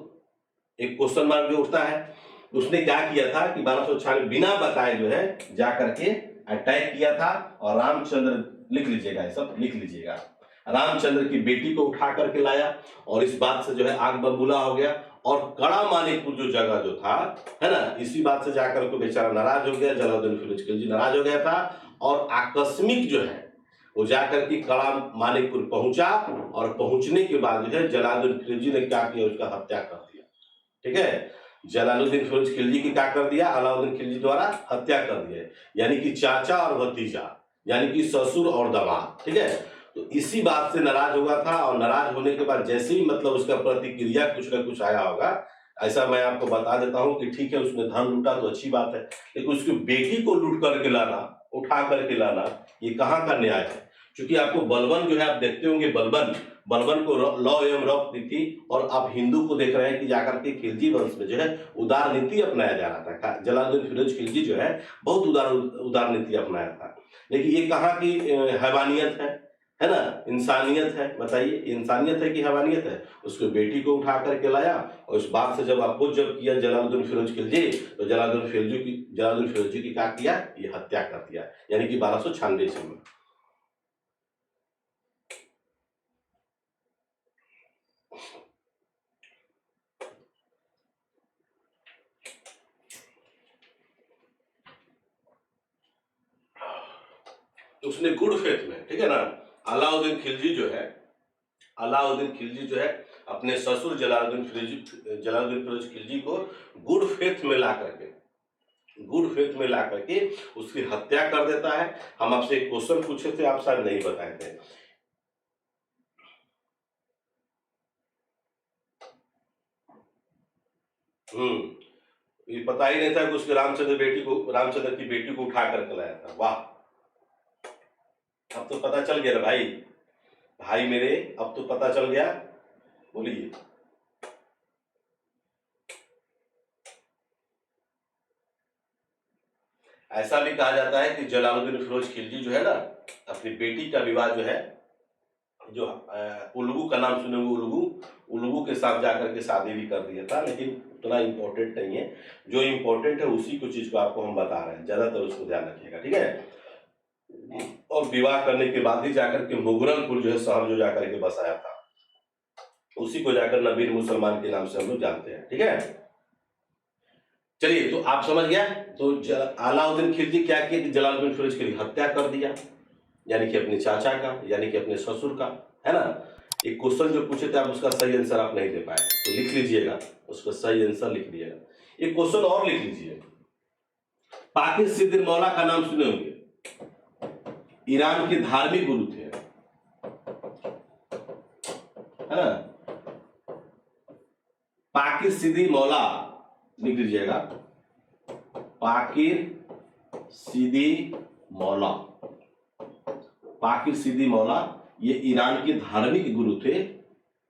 एक क्वेश्चन मार्क जो उठता है। उसने क्या किया था कि 1296 बिना बताए जो है जाकर के अटैक किया था, और रामचंद्र, लिख लीजिएगा ये सब, लिख लीजिएगा, रामचंद्र की बेटी को उठा करके लाया, और इस बात से जो है आग बबूला हो गया। और कड़ा मानिकपुर जो जगह जो था, है ना, इसी बात से जाकर के बेचारा नाराज हो गया, जलालुद्दीन फिरोज खिलजी नाराज हो गया था, और आकस्मिक जो है वो जाकर के कड़ा मानिकपुर पहुंचा, और पहुंचने के बाद जो है जलालुद्दीन खिलजी ने क्या किया, उसका हत्या कर दिया। ठीक है, जलालुद्दीन फिरोज खिलजी की क्या कर दिया, अलाउद्दीन खिलजी द्वारा हत्या कर दिया, यानी कि चाचा और भतीजा, यानी कि ससुर और दामाद। ठीक है, तो इसी बात से नाराज हुआ था, और नाराज होने के बाद जैसे ही मतलब उसका प्रतिक्रिया कुछ ना कुछ आया होगा। ऐसा मैं आपको बता देता हूं कि ठीक है उसने धन लूटा तो अच्छी बात है, लेकिन उसकी बेटी को लूट करके लाना, उठा करके लाना, ये कहाँ का न्याय है। क्योंकि आपको बलबन जो है, आप देखते होंगे बलबन, बलबन को लौ एवं रौप्य नीति, और आप हिंदू को देख रहे हैं कि जाकर के खिलजी वंश में जो है उदार नीति अपनाया जा रहा था। जलालुद्दीन फिरोज खिलजी जो है बहुत उदार नीति अपनाया था। लेकिन ये कहाँ की हैवानियत है ना, इंसानियत है? बताइए, इंसानियत है कि हैवानियत है? उसको बेटी को उठा करके लाया और उस बात से जब अपोज जब किया जलालुद्दीन फिरोज खिलजी, तो जलालुद्दीन फिरोजी की क्या किया, ये हत्या कर दिया, यानी कि 1296 ईस्वी में। उसने गुड फेथ में, ठीक है ना, अलाउद्दीन खिलजी जो है अपने ससुर जलालुद्दीन फिरोज खिलजी को गुड फेथ में ला करके उसकी हत्या कर देता है। हम आपसे एक क्वेश्चन पूछे थे, आप शायद नहीं बताए थे। ये पता ही नहीं था कि उसके रामचंद्र की बेटी को उठा करके लाया था। वाह, अब तो पता चल गया भाई मेरे, अब तो पता चल गया। बोलिए। ऐसा भी कहा जाता है कि जलालुद्दीन फिरोज खिलजी जो है ना, अपनी बेटी का विवाह जो है, जो उल्लू का नाम सुने, उल्लू के साथ जाकर के शादी भी कर दिया था, लेकिन उतना इम्पोर्टेंट नहीं है। जो इम्पोर्टेंट है उसी को चीज को आपको हम बता रहे हैं, ज्यादातर उसको ध्यान रखिएगा, ठीक है। और विवाह करने के बाद ही जाकर के मुगरनपुर जो है शहर जो जाकर के बसाया था, उसी को जाकर नबीर मुसलमान के नाम से हम लोग जानते हैं, ठीक है। चलिए, तो आप समझ गया। तो अलाउद्दीन खिलजी क्या किया कि जलालुद्दीन फिरोज की हत्या कर दिया, यानी कि अपने चाचा का, यानी कि अपने ससुर का, है ना। एक क्वेश्चन जो पूछे थे आप, उसका सही आंसर आप नहीं दे पाए, तो लिख लीजिएगा, उसका सही आंसर लिख लीजिएगा। एक क्वेश्चन और लिख लीजिए, पाकिर सिद्दीन मौला का नाम सुने होंगे, ईरान के धार्मिक गुरु थे, है ना। पाकिर सिद्दी मौला लिख लीजिएगा, पाकिर सिद्दी मौला ये ईरान के धार्मिक गुरु थे,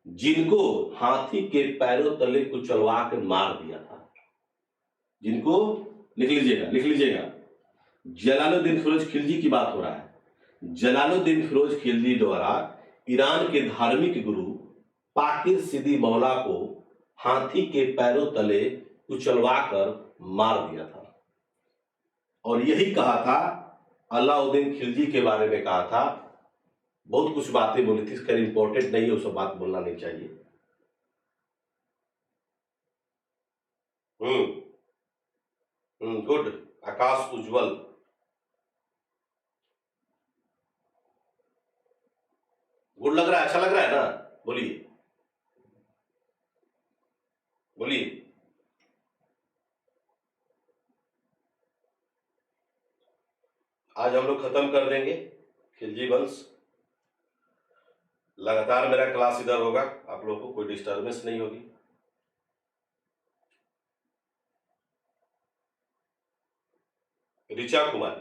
जिनको हाथी के पैरों तले कुचलवा कर मार दिया था। जिनको, लिख लीजिएगा, जलालुद्दीन फिरोज खिलजी की बात हो रहा है। जलालुद्दीन फिरोज खिलजी द्वारा ईरान के धार्मिक गुरु पाकिर सिद्दी मौला को हाथी के पैरों तले कुचलवा कर मार दिया था। और यही कहा था, अलाउद्दीन खिलजी के बारे में कहा था, बहुत कुछ बातें बोली थी, खैर इंपॉर्टेंट नहीं है, वो सब बात बोलना नहीं चाहिए। गुड, आकाश उज्जवल। गुड लग रहा है, अच्छा लग रहा है ना? बोलिए। आज हम लोग खत्म कर देंगे खिलजी वंश। लगातार मेरा क्लास इधर होगा, आप लोगों को कोई डिस्टर्बेंस नहीं होगी। ऋचा कुमार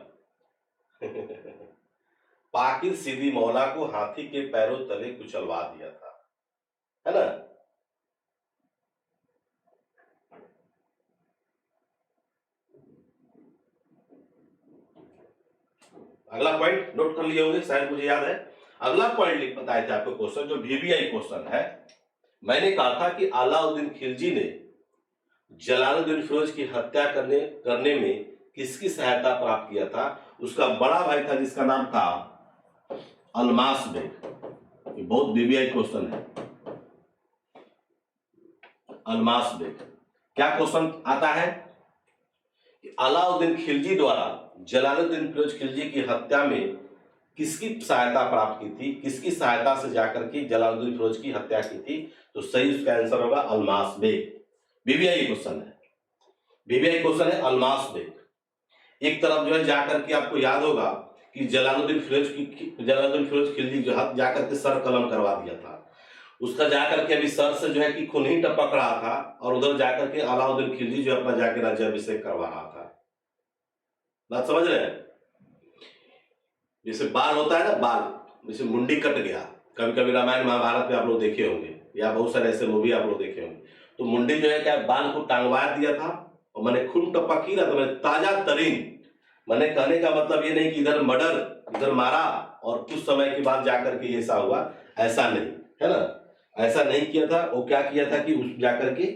पाकिर सिद्दी मौला को हाथी के पैरों तले कुचलवा दिया था, है ना। अगला पॉइंट नोट कर लिए होंगे, शायद मुझे याद है। अगला पॉइंट बताए थे आपको, क्वेश्चन जो VVI क्वेश्चन है, मैंने कहा था कि अलाउद्दीन खिलजी ने जलालुद्दीन फिरोज की हत्या करने में किसकी सहायता प्राप्त किया था? उसका बड़ा भाई था, जिसका नाम था अल्मास बेग। ये बहुत VVI क्वेश्चन है, अल्मास बेग। क्या क्वेश्चन आता है कि अलाउद्दीन खिलजी द्वारा जलालुद्दीन फिरोज खिलजी की हत्या में किसकी सहायता प्राप्त की थी, किसकी सहायता से जाकर के जलालुद्दीन फिरोज की हत्या की थी? तो सही उसका आंसर होगा अल्मास बेग। VVI क्वेश्चन है, अल्मास बेग। एक तरफ जो है जाकर के आपको याद होगा कि जलालुद्दीन फिरोज खिलजी जो है जाकर के सर कलम करवा दिया था, उसका जाकर के अभी सर से जो है कि खून ही टपक रहा था, और उधर जाकर के अलाउद्दीन खिलजी जो अपना जाके राज्याभिषेक करवा रहा था। बात समझ रहे हैं? जैसे बाल होता है ना, बाल, जैसे मुंडी कट गया कभी कभी रामायण महाभारत में आप लोग देखे होंगे, या बहुत सारे ऐसे मूवी आप लोग देखे होंगे। तो मुंडी जो है क्या बाल को टांगवा दिया था, और मैंने खून टप्पा की ना, तो मैंने ताजा तरीन, मैंने कहने का मतलब ये नहीं कि इधर मर्डर, इधर मारा और कुछ समय के बाद जाकर के ये ऐसा हुआ, ऐसा नहीं है ना, ऐसा नहीं किया था। वो क्या किया था कि उस जाकर के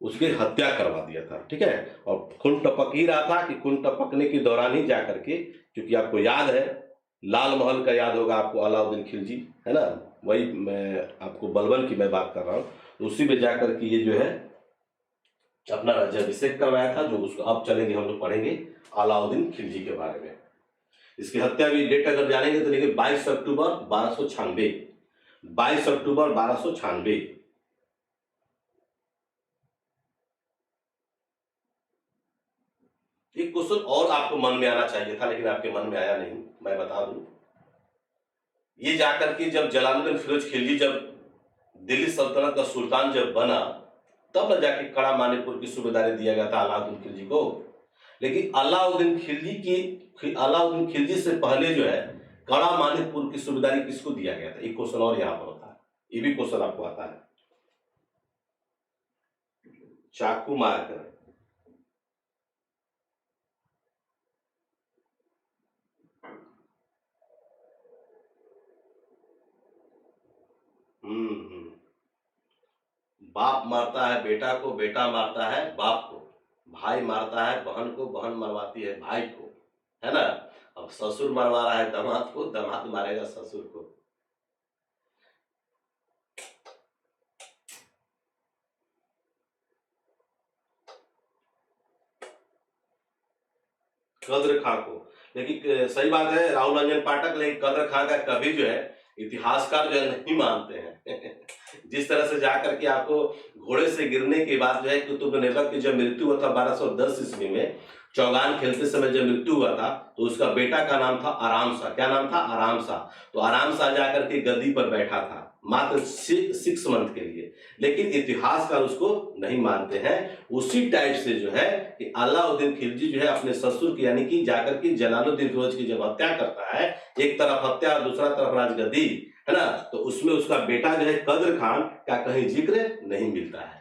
उसकी हत्या करवा दिया था, ठीक है। और खून टपक ही रहा था कि खून टपकने के दौरान ही जाकर के, क्योंकि आपको याद है लाल महल का, याद होगा आपको, अलाउद्दीन खिलजी है ना, वही मैं आपको बलबन की मैं बात कर रहा हूँ, तो उसी में जाकर के ये जो है अपना राज्याभिषेक करवाया था। जो उसको अब चलेंगे हम लोग पढ़ेंगे अलाउद्दीन खिलजी के बारे में। इसकी हत्या भी डेट अगर जानेंगे तो देखिए 22 अक्टूबर 1296, 22 अक्टूबर 1296। एक क्वेश्चन और आपको मन में आना चाहिए था, लेकिन आपके मन में आया नहीं, मैं बता दूं। ये जाकर के जब जलालुद्दीन फिरोज खिलजी जब दिल्ली सल्तनत का सुल्तान जब बना, तब न जाके कड़ा मानिकपुर की सूबेदारी दिया गया था अलाउद्दीन खिलजी को। लेकिन अलाउद्दीन खिलजी से पहले जो है कड़ा मानिकपुर की सूबेदारी किसको दिया गया था? एक क्वेश्चन और यहाँ पर होता है, ये भी क्वेश्चन आपको आता है। चाकू मारकर बाप मारता है बेटा को, बेटा मारता है बाप को, भाई मारता है बहन को, बहन मरवाती है भाई को, है ना। अब ससुर मरवा रहा है दामाद को, दामाद मारेगा ससुर को। कद्र खां को, लेकिन सही बात है राहुल रंजन पाठक, लेकिन कद्र खां का कभी जो है इतिहासकार जो है नहीं मानते हैं। जिस तरह से जाकर के आपको घोड़े से गिरने के बाद जो है कुतुब ऐबक की जब मृत्यु हुआ था 1210 ईस्वी में, चौगान खेलते समय जब मृत्यु हुआ था, तो उसका बेटा का नाम था आराम शाह। क्या नाम था? आराम शाह। तो आराम शाह जाकर के गद्दी पर बैठा था मात्र 6 मंथ के लिए, लेकिन इतिहासकार उसको नहीं मानते हैं। उसी टाइप से जो है कि अलाउद्दीन खिलजी जो है अपने ससुर की, यानी कि जाकर के जलालुद्दीन फिरोज की जब हत्या करता है, एक तरफ हत्या और दूसरा तरफ राजगद्दी, है ना, तो उसमें उसका बेटा जो है कद्र खान का कहीं जिक्र नहीं मिलता है।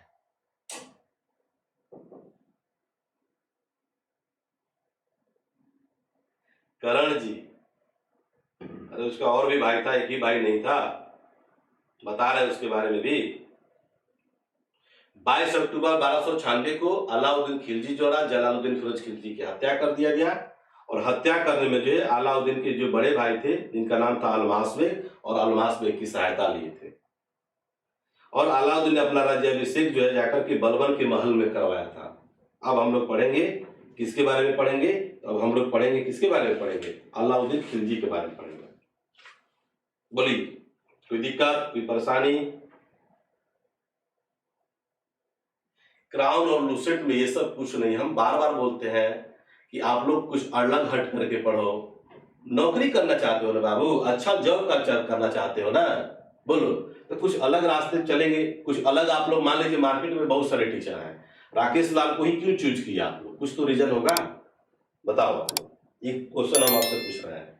करण जी, अरे उसका और भी भाई था, एक ही भाई नहीं था, बता रहे उसके बारे में भी। 22 अक्टूबर 1296 को अलाउद्दीन खिलजी द्वारा जलालुद्दीन फिरोज खिलजी की हत्या कर दिया गया। और हत्या करने में जो है अलाउद्दीन के जो बड़े भाई थे, जिनका नाम था अलमास बेग, और अलमास बेग की सहायता लिए थे। और अलाउद्दीन ने अपना राज्याभिषेक जो है जाकर के बलबन के महल में करवाया था। अब हम लोग पढ़ेंगे किसके बारे में पढ़ेंगे? अब हम लोग पढ़ेंगे किसके बारे में पढ़ेंगे? अलाउद्दीन खिलजी के बारे में पढ़ेंगे। बोलिए, कोई दिक्कत, कोई परेशानी? क्राउन और लूसेंट में ये सब कुछ नहीं। हम बार बार बोलते हैं कि आप लोग कुछ अलग हट करके पढ़ो। नौकरी करना चाहते हो ना बाबू, अच्छा जॉब करना चाहते हो ना, बोलो, तो कुछ अलग रास्ते चलेंगे, कुछ अलग। आप लोग मान लीजिए मार्केट में बहुत सारे टीचर हैं, राकेश लाल को ही क्यों चूज किया आप लोग? कुछ तो रीजन होगा, बताओ। एक क्वेश्चन हम आपसे पूछ रहे हैं।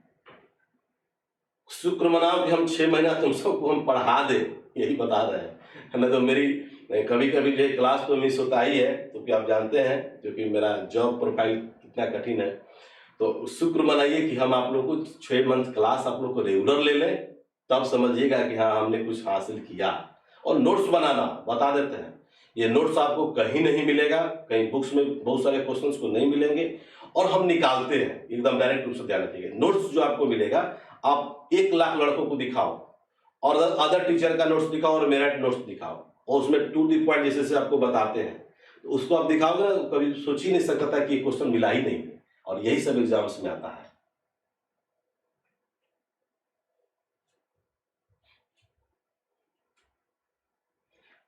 शुक्र मनाओ कि हम 6 महीना तुम सबको हम पढ़ा दे, यही बता रहे हैं। ना तो मेरी कभी कभी जो क्लास तो मिस होता ही है, क्योंकि आप जानते हैं क्योंकि मेरा जॉब प्रोफाइल कितना कठिन है। तो शुक्र मनाइए कि हम आप लोग को 6 मंथ क्लास आप लोग को रेगुलर ले लें, तब समझिएगा कि हाँ हमने कुछ हासिल किया। और नोट्स बनाना बता देते हैं, ये नोट्स आपको कहीं नहीं मिलेगा, कहीं बुक्स में बहुत सारे क्वेश्चंस को नहीं मिलेंगे, और हम निकालते हैं एकदम डायरेक्ट रूप से। ध्यान रखिएगा, नोट्स जो आपको मिलेगा, आप 1 लाख लड़कों को दिखाओ और अदर टीचर का नोट्स दिखाओ और मेरा नोट्स दिखाओ, और उसमें टू दी पॉइंट जैसे आपको बताते हैं, तो उसको आप दिखाओगे ना, कभी सोच ही नहीं सकता था कि ये क्वेश्चन मिला ही नहीं। और यही सब एग्जाम्स में आता है।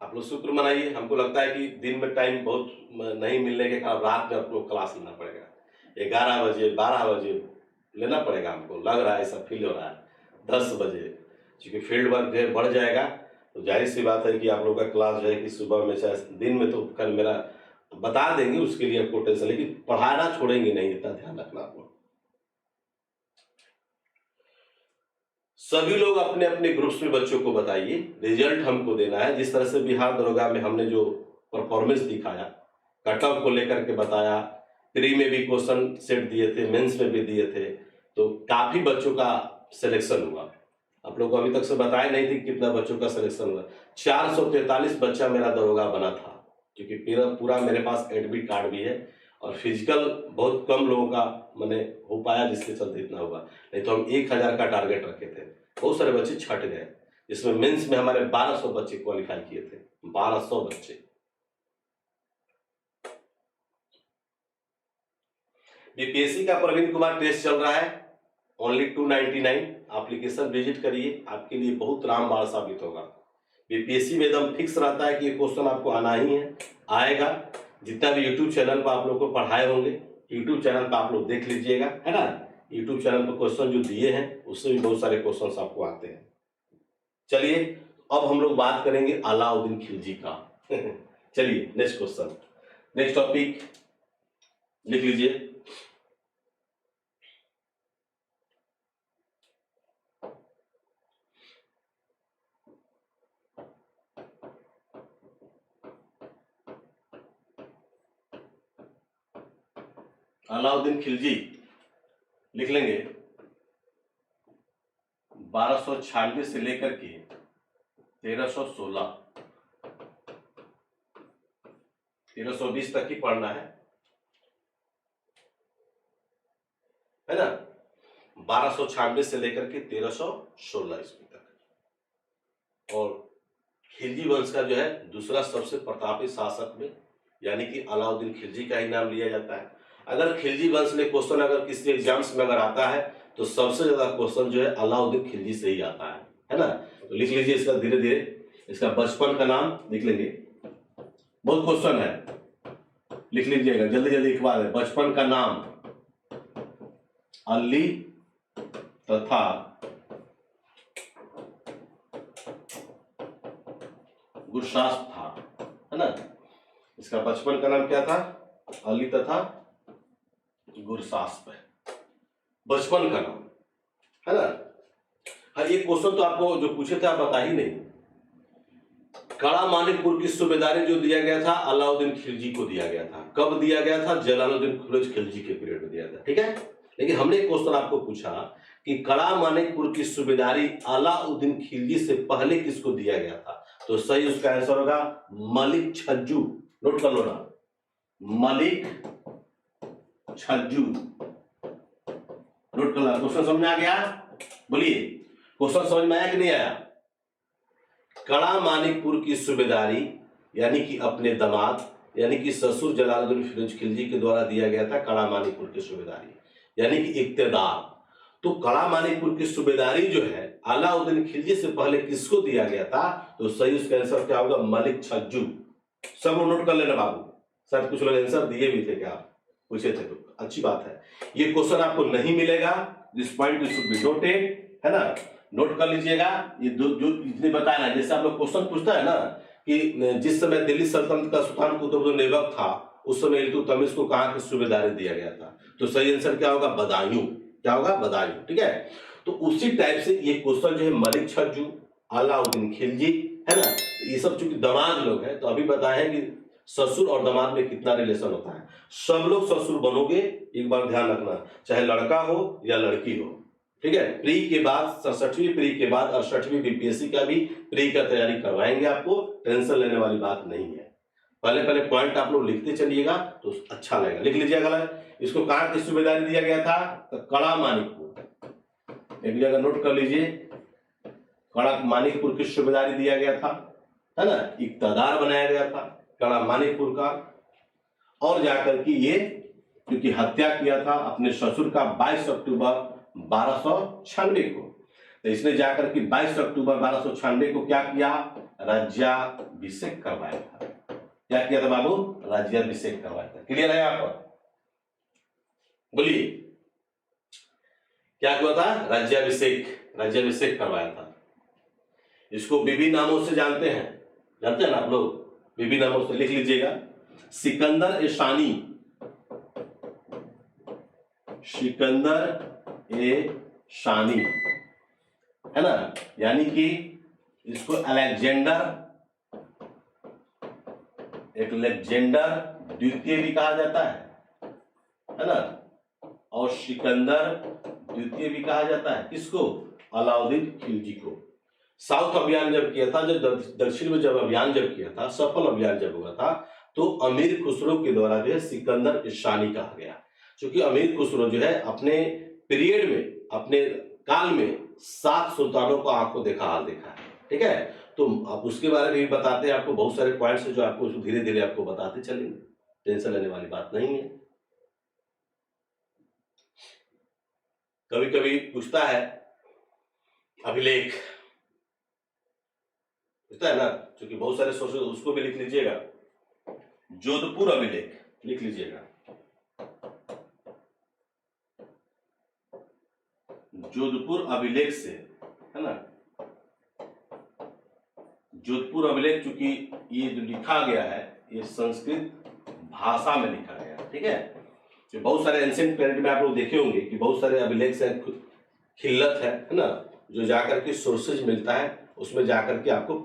आप लोग शुक्र मनाइए। हमको लगता है कि दिन में टाइम बहुत नहीं मिलने के कारण रात में आपको क्लास लेना पड़ेगा, 11 बजे 12 बजे लेना पड़ेगा। हमको लग रहा है, ऐसा फील हो रहा है 10 बजे, क्योंकि फील्ड वर्क जो है बढ़ जाएगा। तो जाहिर सी बात है कि आप लोग का क्लास जो है कि सुबह में चाहे दिन में, तो कल मेरा बता देंगे, उसके लिए आपको टेंशन, लेकिन पढ़ाना छोड़ेंगे नहीं, इतना ध्यान रखना आप लोग। सभी लोग अपने अपने ग्रुप्स में बच्चों को बताइए, रिजल्ट हमको देना है। जिस तरह से बिहार दरोगा में हमने जो परफॉर्मेंस दिखाया, कट ऑफ को लेकर के बताया, प्री में भी क्वेश्चन सेट दिए थे, मेंस में भी दिए थे, तो काफी बच्चों का सिलेक्शन हुआ। आप लोग को अभी तक से बताया नहीं थी कितना बच्चों का सिलेक्शन हुआ। 443 बच्चा मेरा दरोगा बना था, क्योंकि पूरा मेरे पास एडमिट कार्ड भी है और फिजिकल बहुत कम लोगों का मैंने हो पाया, जिसके चलते इतना हुआ। नहीं तो हम 1000 का टारगेट रखे थे। बहुत सारे बच्चे छट गए, जिसमें मेंस में हमारे 1200 बच्चे क्वालिफाई किए थे, 1200 बच्चे। बीपीएससी का प्रवीण कुमार टेस्ट चल रहा है, ओनली 299। एप्लीकेशन विजिट करिए, आपके लिए बहुत रामबाण साबित होगा। बीपीएससी में एकदम फिक्स रहता है कि ये क्वेश्चन आपको आना ही है, आएगा। जितना भी यूट्यूब चैनल पर आप लोग को पढ़ाए होंगे, यूट्यूब चैनल पर आप लोग देख लीजिएगा, है ना। यूट्यूब चैनल पर क्वेश्चन जो दिए हैं उससे भी बहुत सारे क्वेश्चन आपको आते हैं। चलिए अब हम लोग बात करेंगे अलाउद्दीन खिलजी का। चलिए नेक्स्ट क्वेश्चन, नेक्स्ट टॉपिक लिख लीजिए। अलाउद्दीन खिलजी लिख लेंगे 1296 से लेकर के 1316, 1320 तक ही पढ़ना है ना। 1296 से लेकर के 1316 ईस्वी तक। और खिलजी वंश का जो है दूसरा सबसे प्रतापी शासक में, यानी कि अलाउद्दीन खिलजी का ही नाम लिया जाता है। अगर खिलजी वंश में क्वेश्चन अगर किसी एग्जाम्स में अगर आता है तो सबसे ज्यादा क्वेश्चन जो है अलाउद्दीन खिलजी से ही आता है ना। तो लिख लीजिए इसका धीरे धीरे, इसका बचपन का नाम लिख लेंगे। बहुत क्वेश्चन है, लिख लीजिएगा जल्दी जल्दी लिखवा दें। बचपन का नाम अली तथा गुरशास्प था, है ना। इसका बचपन का नाम क्या था? अली तथा गुरशास्प है बचपन का नाम, है ना। हाँ, ये क्वेश्चन तो आपको जो पूछे थे आप बता ही नहीं। कड़ा मानिकपुर की सूबेदारी जो दिया गया था अलाउद्दीन खिलजी को दिया गया था। कब दिया गया था? जलालुद्दीन फिरोज खिलजी के पीरियड में दिया था, ठीक है। लेकिन हमने एक क्वेश्चन आपको पूछा कि कड़ा मानिकपुर की सूबेदारी अलाउद्दीन खिलजी से पहले किसको दिया गया था, तो सही उसका आंसर होगा मलिक छज्जू। नोट कर लो ना, मलिक छज्जू। नोट कर लो। क्वेश्चन समझ में आ गया? बोलिए, क्वेश्चन समझ में आया कि नहीं आया? कड़ा मानिकपुर की सूबेदारी यानी कि अपने दामाद यानी कि ससुर जलालुद्दीन फिरोज खिलजी के द्वारा दिया गया था कड़ा मानिकपुर की सूबेदारी, यानी कि इक्तेदार। तो कड़ा मानिकपुर की सूबेदारी जो है अलाउद्दीन खिलजी से पहले किसको दिया गया था, तो सही उसका आंसर क्या होगा? मलिक छज्जू। सब लोग नोट कर लेना बाबू, शायद कुछ लोग आंसर दिए भी थे, क्या पूछे थे, तो अच्छी बात है। ये क्वेश्चन आपको नहीं मिलेगा, this point should be noted, है ना। नोट कर लीजिएगा। ये जो जितने बताया ना, जैसे आप लोग क्वेश्चन पूछता है ना कि जिस समय दिल्ली सल्तनत का सुल्तान कुतुबुद्दीन ऐबक था उस समय इल्तुतमिश को कहाँ की सूबेदारी दिया गया था, तो सही आंसर क्या होगा? बदायूं। क्या होगा? बदायूं, ठीक है। तो उसी टाइप से ये क्वेश्चन जो है मलिक छज्जू, अलाउद्दीन खिलजी, है ना, ये सब चूंकि दामाद लोग हैं तो अभी बताए कि ससुर और दामाद में कितना रिलेशन होता है। सब लोग ससुर बनोगे, एक बार ध्यान रखना, चाहे लड़का हो या लड़की हो, ठीक है। प्री के बाद 67वीं प्री के बाद 68वीं बीपीएससी का भी प्री का तैयारी करवाएंगे आपको, टेंशन लेने वाली बात नहीं है। पहले पहले पॉइंट आप लोग लिखते चलिएगा तो अच्छा लगेगा। लिख लीजिएगा, इसको कहाँ की सूबेदारी दिया गया था? तो कड़ा मानिकपुर। एक जगह नोट कर लीजिए, कड़ा मानिकपुर की सूबेदारी दिया गया था, है ना। इक्तदार बनाया गया था कड़ा मानिकपुर का। और जाकर के ये क्योंकि हत्या किया था अपने ससुर का 22 अक्टूबर 1296 को, तो इसने जाकर के 22 अक्टूबर 1296 को क्या किया? राज्याभिषेक करवाया था। क्या किया था बाबू? राज्याभिषेक करवाया था। क्लियर है यहाँ पर? बोलिए, क्या हुआ था? राज्याभिषेक, राज्याभिषेक करवाया था। इसको बीबी नामों से जानते हैं ना आप लोग? बीबी नामों से लिख लीजिएगा, सिकंदर ए शानी, सिकंदर ए शानी, है ना, यानी कि इसको अलेक्जेंडर द्वितीय भी कहा जाता है ना, और सिकंदर द्वितीय भी कहा जाता है। किसको? अलाउद्दीन खिलजी को। साउथ अभियान जब किया था, जब दक्षिण में जब अभियान जब किया था, सफल अभियान जब हुआ था, तो अमीर खुसरो के द्वारा जो है सिकंदर ईशानी कहा गया, क्योंकि अमीर खुसरो जो है अपने पीरियड में, अपने काल में 7 सुल्तानों को आंखों देखा हाल देखा है। ठीक है, तो अब उसके बारे में भी बताते हैं आपको, बहुत सारे पॉइंट्स जो आपको धीरे धीरे आपको बताते चलेंगे, टेंशन लेने वाली बात नहीं है। कभी कभी पूछता है अभिलेख, पूछता है ना, क्योंकि बहुत सारे सोर्सेज, उसको भी लिख लीजिएगा, जोधपुर अभिलेख लिख लीजिएगा, जोधपुर अभिलेख से, है ना, जोधपुर अभिलेख, चूंकि ये जो लिखा गया है ये संस्कृत भाषा में लिखा गया है। ठीक है, तो बहुत सारे एंशिएंट पीरियड में आप लोग देखे होंगे कि बहुत सारे अभिलेख है, खिल्लत है ना, जो जाकर के सोर्सेज मिलता है, उसमें जाकर के आपको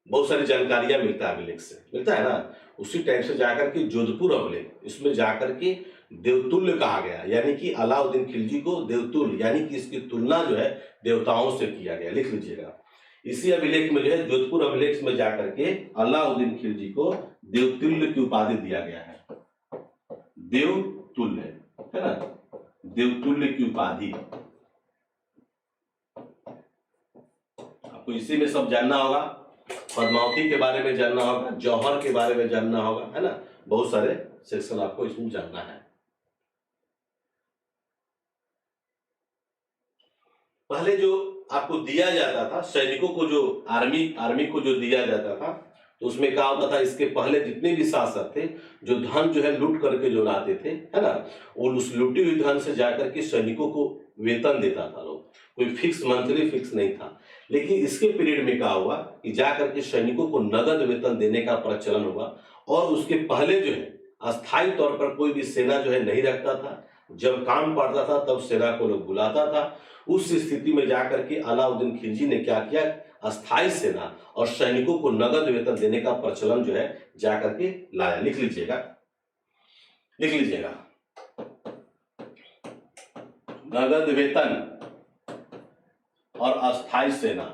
बहुत सारी जानकारियां मिलता है, अभिलेख से मिलता है ना, उसी टाइप से जाकर के जोधपुर अभिलेख, इसमें जाकर के देवतुल्य कहा गया, यानी कि अलाउद्दीन खिलजी को देवतुल्य, यानी कि इसकी तुलना जो है देवताओं से किया गया। लिख लीजिएगा, इसी अभिलेख में जो है जोधपुर अभिलेख में जाकर के अलाउद्दीन खिलजी को देवतुल्य की उपाधि दिया गया है, देवतुल्य, है ना, देवतुल्य की उपाधि। आपको इसी में सब जानना होगा, पद्मावती के बारे में जानना होगा, जौहर के बारे में जानना होगा, है ना, बहुत सारे सेक्शन आपको इसमें जानना है। पहले जो आपको दिया जाता था, सैनिकों को जो आर्मी को जो दिया जाता था, तो उसमें क्या होता था, इसके पहले जितने भी शासक थे, जो धन जो है लूट करके जो लाते थे, है ना, वो उस लूटी हुई धन से जाकर के सैनिकों को वेतन देता था लोग, कोई फिक्स मंथली फिक्स नहीं था। लेकिन इसके पीरियड में क्या हुआ कि जाकर के सैनिकों को नगद वेतन देने का प्रचलन हुआ, और उसके पहले जो है अस्थायी तौर पर कोई भी सेना जो है नहीं रखता था, जब काम पड़ता था तब सेना को लोग बुलाता था। उस स्थिति में जाकर के अलाउद्दीन खिलजी ने क्या किया, अस्थायी सेना और सैनिकों को नगद वेतन देने का प्रचलन जो है जाकर के लाया। लिख लीजिएगा, लिख लीजिएगा, नगद वेतन और अस्थायी सेना,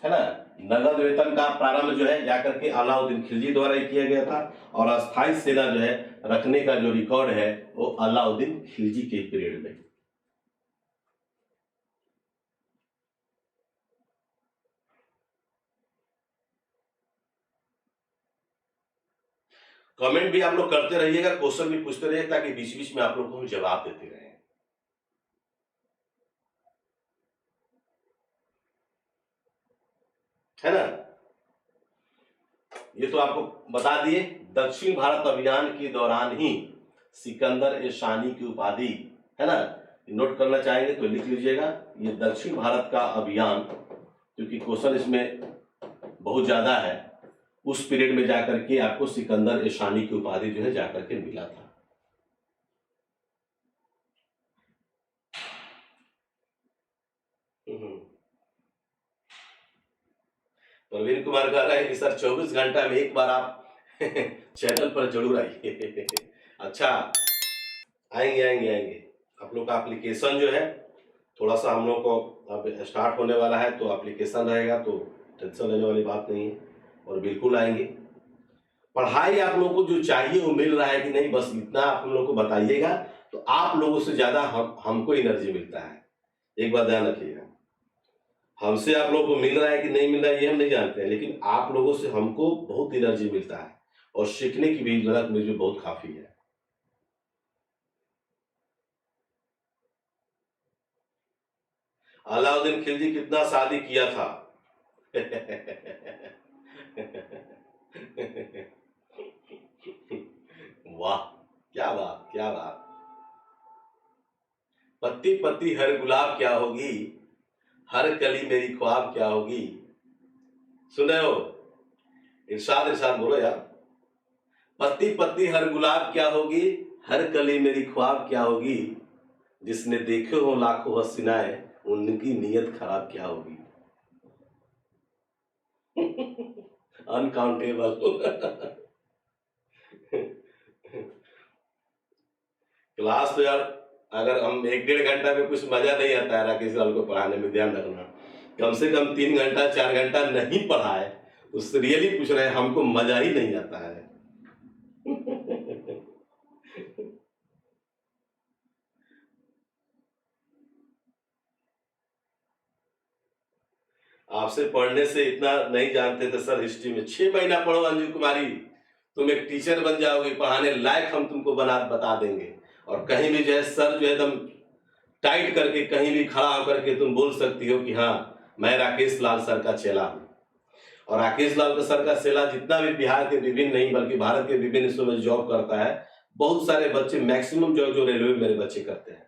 है ना, नगद वेतन का प्रारंभ जो है जाकर के अलाउद्दीन खिलजी द्वारा ही किया गया था, और अस्थायी सेना जो है रखने का जो रिकॉर्ड है वो अलाउद्दीन खिलजी के पीरियड में। कमेंट भी आप लोग करते रहिएगा, क्वेश्चन भी पूछते रहिए, ताकि बीच बीच में आप लोग को हम जवाब देते रहे, है ना। ये तो आपको बता दिए, दक्षिण भारत अभियान के दौरान ही सिकंदर ईशानी की उपाधि, है ना, नोट करना चाहेंगे तो लिख लीजिएगा, ये दक्षिण भारत का अभियान, क्योंकि क्वेश्चन इसमें बहुत ज्यादा है, उस पीरियड में जाकर के आपको सिकंदर ईशानी की उपाधि जो है जाकर के मिला था। प्रवीण कुमार कह रहे हैं कि सर 24 घंटा में एक बार आप चैनल पर जरूर आइए। अच्छा, आएंगे आएंगे आएंगे। आप लोग का एप्लीकेशन जो है थोड़ा सा हम लोग को अब स्टार्ट होने वाला है, तो एप्लीकेशन रहेगा, तो टेंशन लेने वाली बात नहीं है, और बिल्कुल आएंगे। पढ़ाई आप लोगों को जो चाहिए वो मिल रहा है कि नहीं, बस इतना आप हम लोग को बताइएगा, तो आप लोगों से ज्यादा हमको एनर्जी मिलता है। एक बात ध्यान रखिएगा, हमसे आप लोगों को मिल रहा है कि नहीं मिल रहा है ये हम नहीं जानते हैं, लेकिन आप लोगों से हमको बहुत एनर्जी मिलता है, और सीखने की भी जरूरत मुझे बहुत काफी है। अलाउद्दीन खिलजी कितना शादी किया था? वाह, क्या बात, क्या बात। पत्ती पत्ती हर गुलाब क्या होगी, हर कली मेरी ख्वाब क्या होगी। सुने हो, इरशाद इरशाद बोलो यार। पत्ती पत्ती हर गुलाब क्या होगी, हर कली मेरी ख्वाब क्या होगी, जिसने देखे हो लाखों हसीनाएं, उनकी नीयत खराब क्या होगी। अनकाउंटेबल। क्लास तो यार, अगर हम 1-1.5 घंटा में कुछ मजा नहीं आता है राकेश लाल को पढ़ाने में, ध्यान रखना। कम से कम 3 घंटा 4 घंटा नहीं पढ़ाए, उससे रियली पूछ रहे हैं, हमको मजा ही नहीं आता है। आपसे पढ़ने से इतना नहीं जानते थे सर हिस्ट्री में। 6 महीना पढ़ो अंजू कुमारी, तुम एक टीचर बन जाओगे, पढ़ाने लायक हम तुमको बता देंगे। और कहीं भी जो है सर जो है एकदम टाइट करके कहीं भी खड़ा होकर के तुम बोल सकती हो कि हाँ मैं राकेश लाल सर का चेला हूँ। और राकेश लाल सर का चेला जितना भी बिहार के विभिन्न नहीं बल्कि भारत के विभिन्न हिस्सों में जॉब करता है, बहुत सारे बच्चे, मैक्सिमम जो रेलवे मेरे बच्चे करते हैं,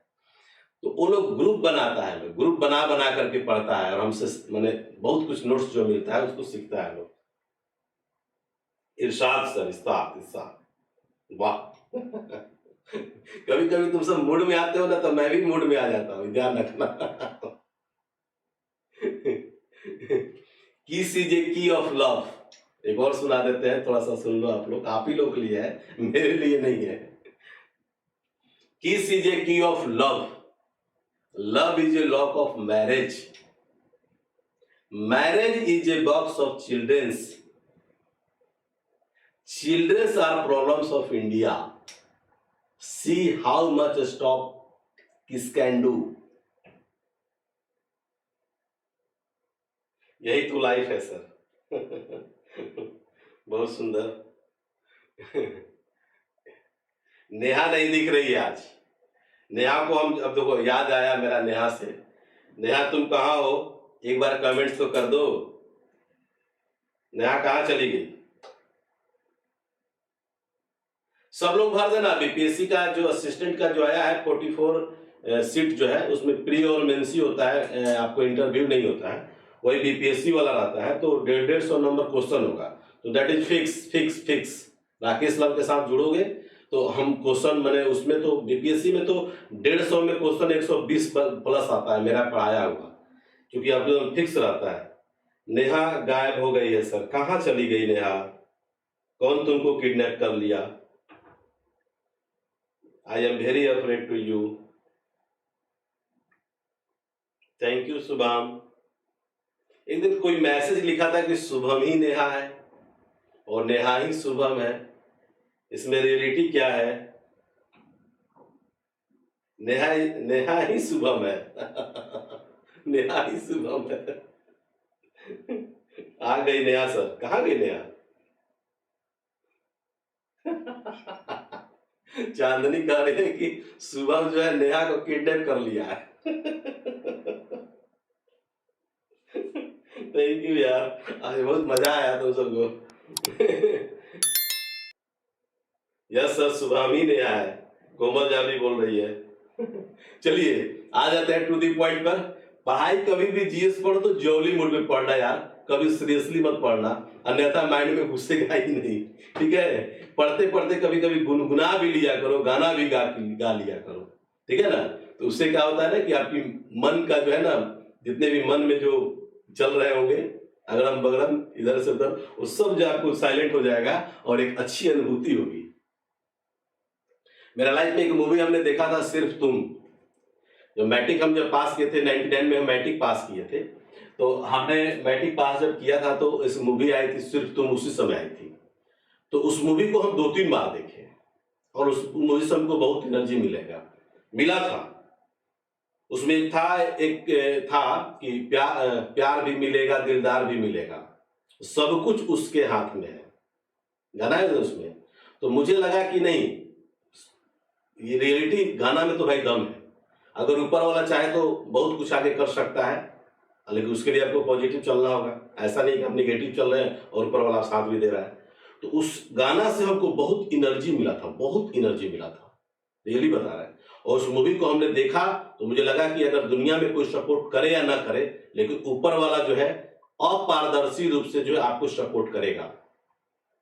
तो वो लोग ग्रुप बनाता है, ग्रुप बना करके पढ़ता है, और हमसे मैंने बहुत कुछ नोट्स जो मिलता है उसको सीखता है लोग। इरशाद सर, इरशाद, वाह। कभी कभी तुम सब मूड में आते हो ना, तो मैं भी मूड में आ जाता हूँ, ध्यान रखना। किस is a key of love, एक और सुना देते हैं, थोड़ा सा सुन लो आप लोग, आप ही लोग के लिए है, मेरे लिए नहीं है। किस is a key of love, love is a lock of marriage, marriage is a box of childrens, childrens are problems of India, see how much stop kiss can do. यही तो लाइफ है सर। बहुत सुंदर। नेहा नहीं दिख रही है आज, नेहा को हम, अब देखो याद आया मेरा नेहा से, नेहा तुम कहाँ हो, एक बार कमेंट्स तो कर दो। नेहा कहाँ चली गई, सब लोग भर देना। बीपीएससी का जो असिस्टेंट का जो आया है 44 सीट जो है, उसमें प्री और मेंसी होता है, आपको इंटरव्यू नहीं होता है, वही बीपीएससी वाला रहता है। तो 150 नंबर क्वेश्चन होगा, तो दैट इज फिक्स। राकेश लाल के साथ जुड़ोगे तो हम क्वेश्चन, मैंने उसमें तो बीपीएससी में तो 150 में क्वेश्चन 120 प्लस आता है मेरा पढ़ाया हुआ, क्योंकि आपको फिक्स रहता है। नेहा गायब हो गई है सर, कहाँ चली गई नेहा, कौन तुमको किडनैप कर लिया। I am very afraid to you. Thank you Shubham. एक दिन कोई मैसेज लिखा था कि शुभम ही नेहा है और नेहा ही शुभम है, इसमें रियलिटी क्या है। नेहा ही शुभम है। नेहा ही शुभम है। आ गई नेहा सर, कहाँ गई नेहा। चांदनी कह रही है कि शुभम जो है नेहा को किडनैप कर लिया है। थैंक यू यार, आज बहुत मजा आया तुम सबको। यस सर, शुभम ही नेहा है, कोमल जावी बोल रही है। चलिए आ जाते हैं टू दी पॉइंट पर। पढ़ाई कभी भी जीएस पढ़ो तो जॉली मूड में पढ़ना यार, कभी सीरियसली मत पढ़ना, अन्यथा माइंड में घुसेगा ही नहीं, ठीक है। पढ़ते पढ़ते कभी कभी गुनगुना भी लिया करो, गाना भी गा लिया करो, ठीक है ना। तो उससे क्या होता है ना कि आपकी मन का जो है ना, जितने भी मन में जो चल रहे होंगे अगड़म बगड़म इधर से उधर, वो सब जो आपको साइलेंट हो जाएगा और एक अच्छी अनुभूति होगी। मेरा लाइफ में एक मूवी हमने देखा था, सिर्फ तुम, जो मैट्रिक हम जब पास किए थे 99 में, हम मैट्रिक पास किए थे, तो हमने मैट्रिक पास जब किया था तो इस मूवी आई थी सिर्फ तुम, उसी समय आई थी। तो उस मूवी को हम 2-3 बार देखे और उस मूवी से हमको बहुत एनर्जी मिला था। उसमें था एक था कि प्यार भी मिलेगा, दिलदार भी मिलेगा, सब कुछ उसके हाथ में है, गाना है उसमें। तो मुझे लगा कि नहीं, ये रियलिटी गाना में तो भाई दम है, अगर ऊपर वाला चाहे तो बहुत कुछ आगे कर सकता है, लेकिन उसके लिए आपको पॉजिटिव चलना होगा। ऐसा नहीं कि हम नेगेटिव चल रहे हैं और ऊपर वाला साथ भी दे रहा है। तो उस गाना से हमको बहुत एनर्जी मिला था, बहुत एनर्जी मिला था, रियली बता रहा है। और उस मूवी को हमने देखा तो मुझे लगा कि अगर दुनिया में कोई सपोर्ट करे या ना करे, लेकिन ऊपर वाला जो है अपारदर्शी रूप से जो है आपको सपोर्ट करेगा,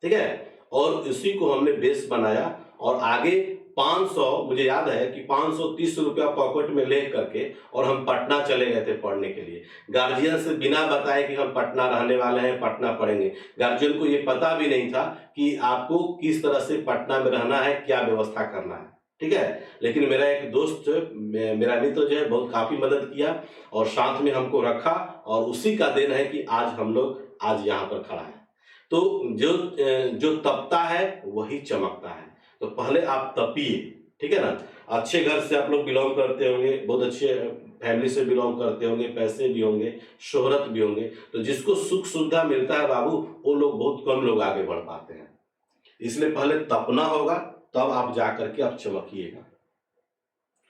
ठीक है। और इसी को हमने बेस बनाया और आगे 500, मुझे याद है कि 530 रुपया पॉकेट में ले करके और हम पटना चले गए थे पढ़ने के लिए, गार्जियन से बिना बताए कि हम पटना रहने वाले हैं, पटना पढ़ेंगे। गार्जियन को ये पता भी नहीं था कि आपको किस तरह से पटना में रहना है, क्या व्यवस्था करना है, ठीक है। लेकिन मेरा एक दोस्त, मेरा मित्र जो है, बहुत काफी मदद किया और साथ में हमको रखा, और उसी का देन है कि आज हम लोग आज यहाँ पर खड़ा है। तो जो तपता है वही चमकता है। तो पहले आप तपिए, ठीक है ना। अच्छे घर से आप लोग बिलोंग करते होंगे, बहुत अच्छे फैमिली से बिलोंग करते होंगे, पैसे भी होंगे, शोहरत भी होंगे, तो जिसको सुख सुविधा मिलता है बाबू, वो लोग बहुत कम लोग आगे बढ़ पाते हैं। इसलिए पहले तपना होगा, तब आप जाकर के आप चमकिएगा।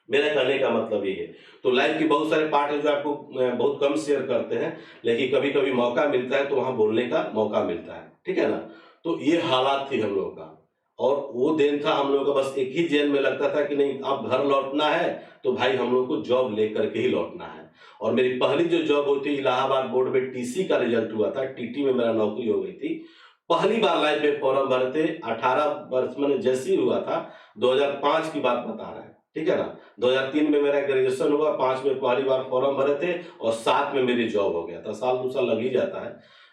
मेरा कहने का मतलब ये है। तो लाइफ के बहुत सारे पार्ट है जो आपको बहुत कम शेयर करते हैं, लेकिन कभी कभी मौका मिलता है तो वहां बोलने का मौका मिलता है, ठीक है ना। तो ये हालात थी हम लोगों का, और वो दिन था हम लोगों का, बस एक ही जेल में लगता था कि नहीं अब घर लौटना है तो भाई हम लोग को जॉब लेकर के ही लौटना है। और मेरी पहली जो जॉब हुई थी, इलाहाबाद बोर्ड में टीसी का रिजल्ट हुआ था, टीटी में मेरा नौकरी हो गई थी। पहली बार लाइफ में फॉर्म भरे थे, 18 वर्ष मैंने जैसे ही हुआ था, 2005 की बात बता रहे हैं, ठीक है ना। 2003 में मेरा ग्रेजुएशन हुआ, 5 में पहली बार फॉर्म भरे थे, और 7 में मेरी जॉब हो गया था। साल 2 साल लग ही जाता है।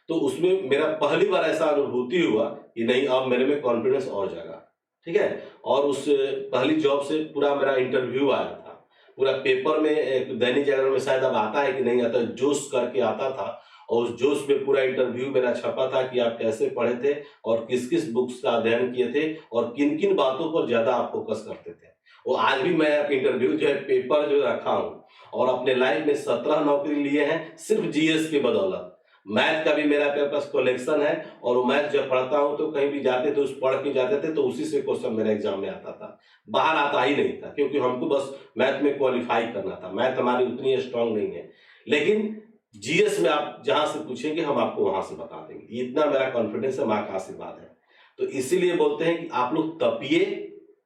तो उसमें मेरा पहली बार ऐसा अनुभूति हुआ कि नहीं अब मेरे में कॉन्फिडेंस और जगा, ठीक है। और उस पहली जॉब से पूरा मेरा इंटरव्यू आया था, पूरा पेपर में, एक दैनिक जागरण में शायद अब आता है कि नहीं आता, जोश करके आता था, और उस जोश में पूरा इंटरव्यू मेरा छपा था कि आप कैसे पढ़े थे और किस किस बुक्स का अध्ययन किए थे और किन किन बातों पर ज्यादा आप फोकस करते थे। वो आज भी मैं इंटरव्यू जो है पेपर जो रखा हूँ, और अपने लाइफ में 17 नौकरी लिए हैं सिर्फ जीएस की बदौलत। मैथ का भी मेरा पेपर पास कलेक्शन है, और वो मैथ जब पढ़ता हूँ तो कहीं भी जाते थे, उस पढ़ के जाते थे तो उसी से क्वेश्चन मेरे एग्जाम में आता था, बाहर आता ही नहीं था, क्योंकि हमको बस मैथ में क्वालिफाई करना था। मैथ हमारी उतनी स्ट्रांग नहीं है, लेकिन जीएस में आप जहां से पूछेंगे हम आपको वहां से बता देंगे, इतना मेरा कॉन्फिडेंस है, माँ का आशीर्वाद है। तो इसीलिए बोलते हैं कि आप लोग तपिए,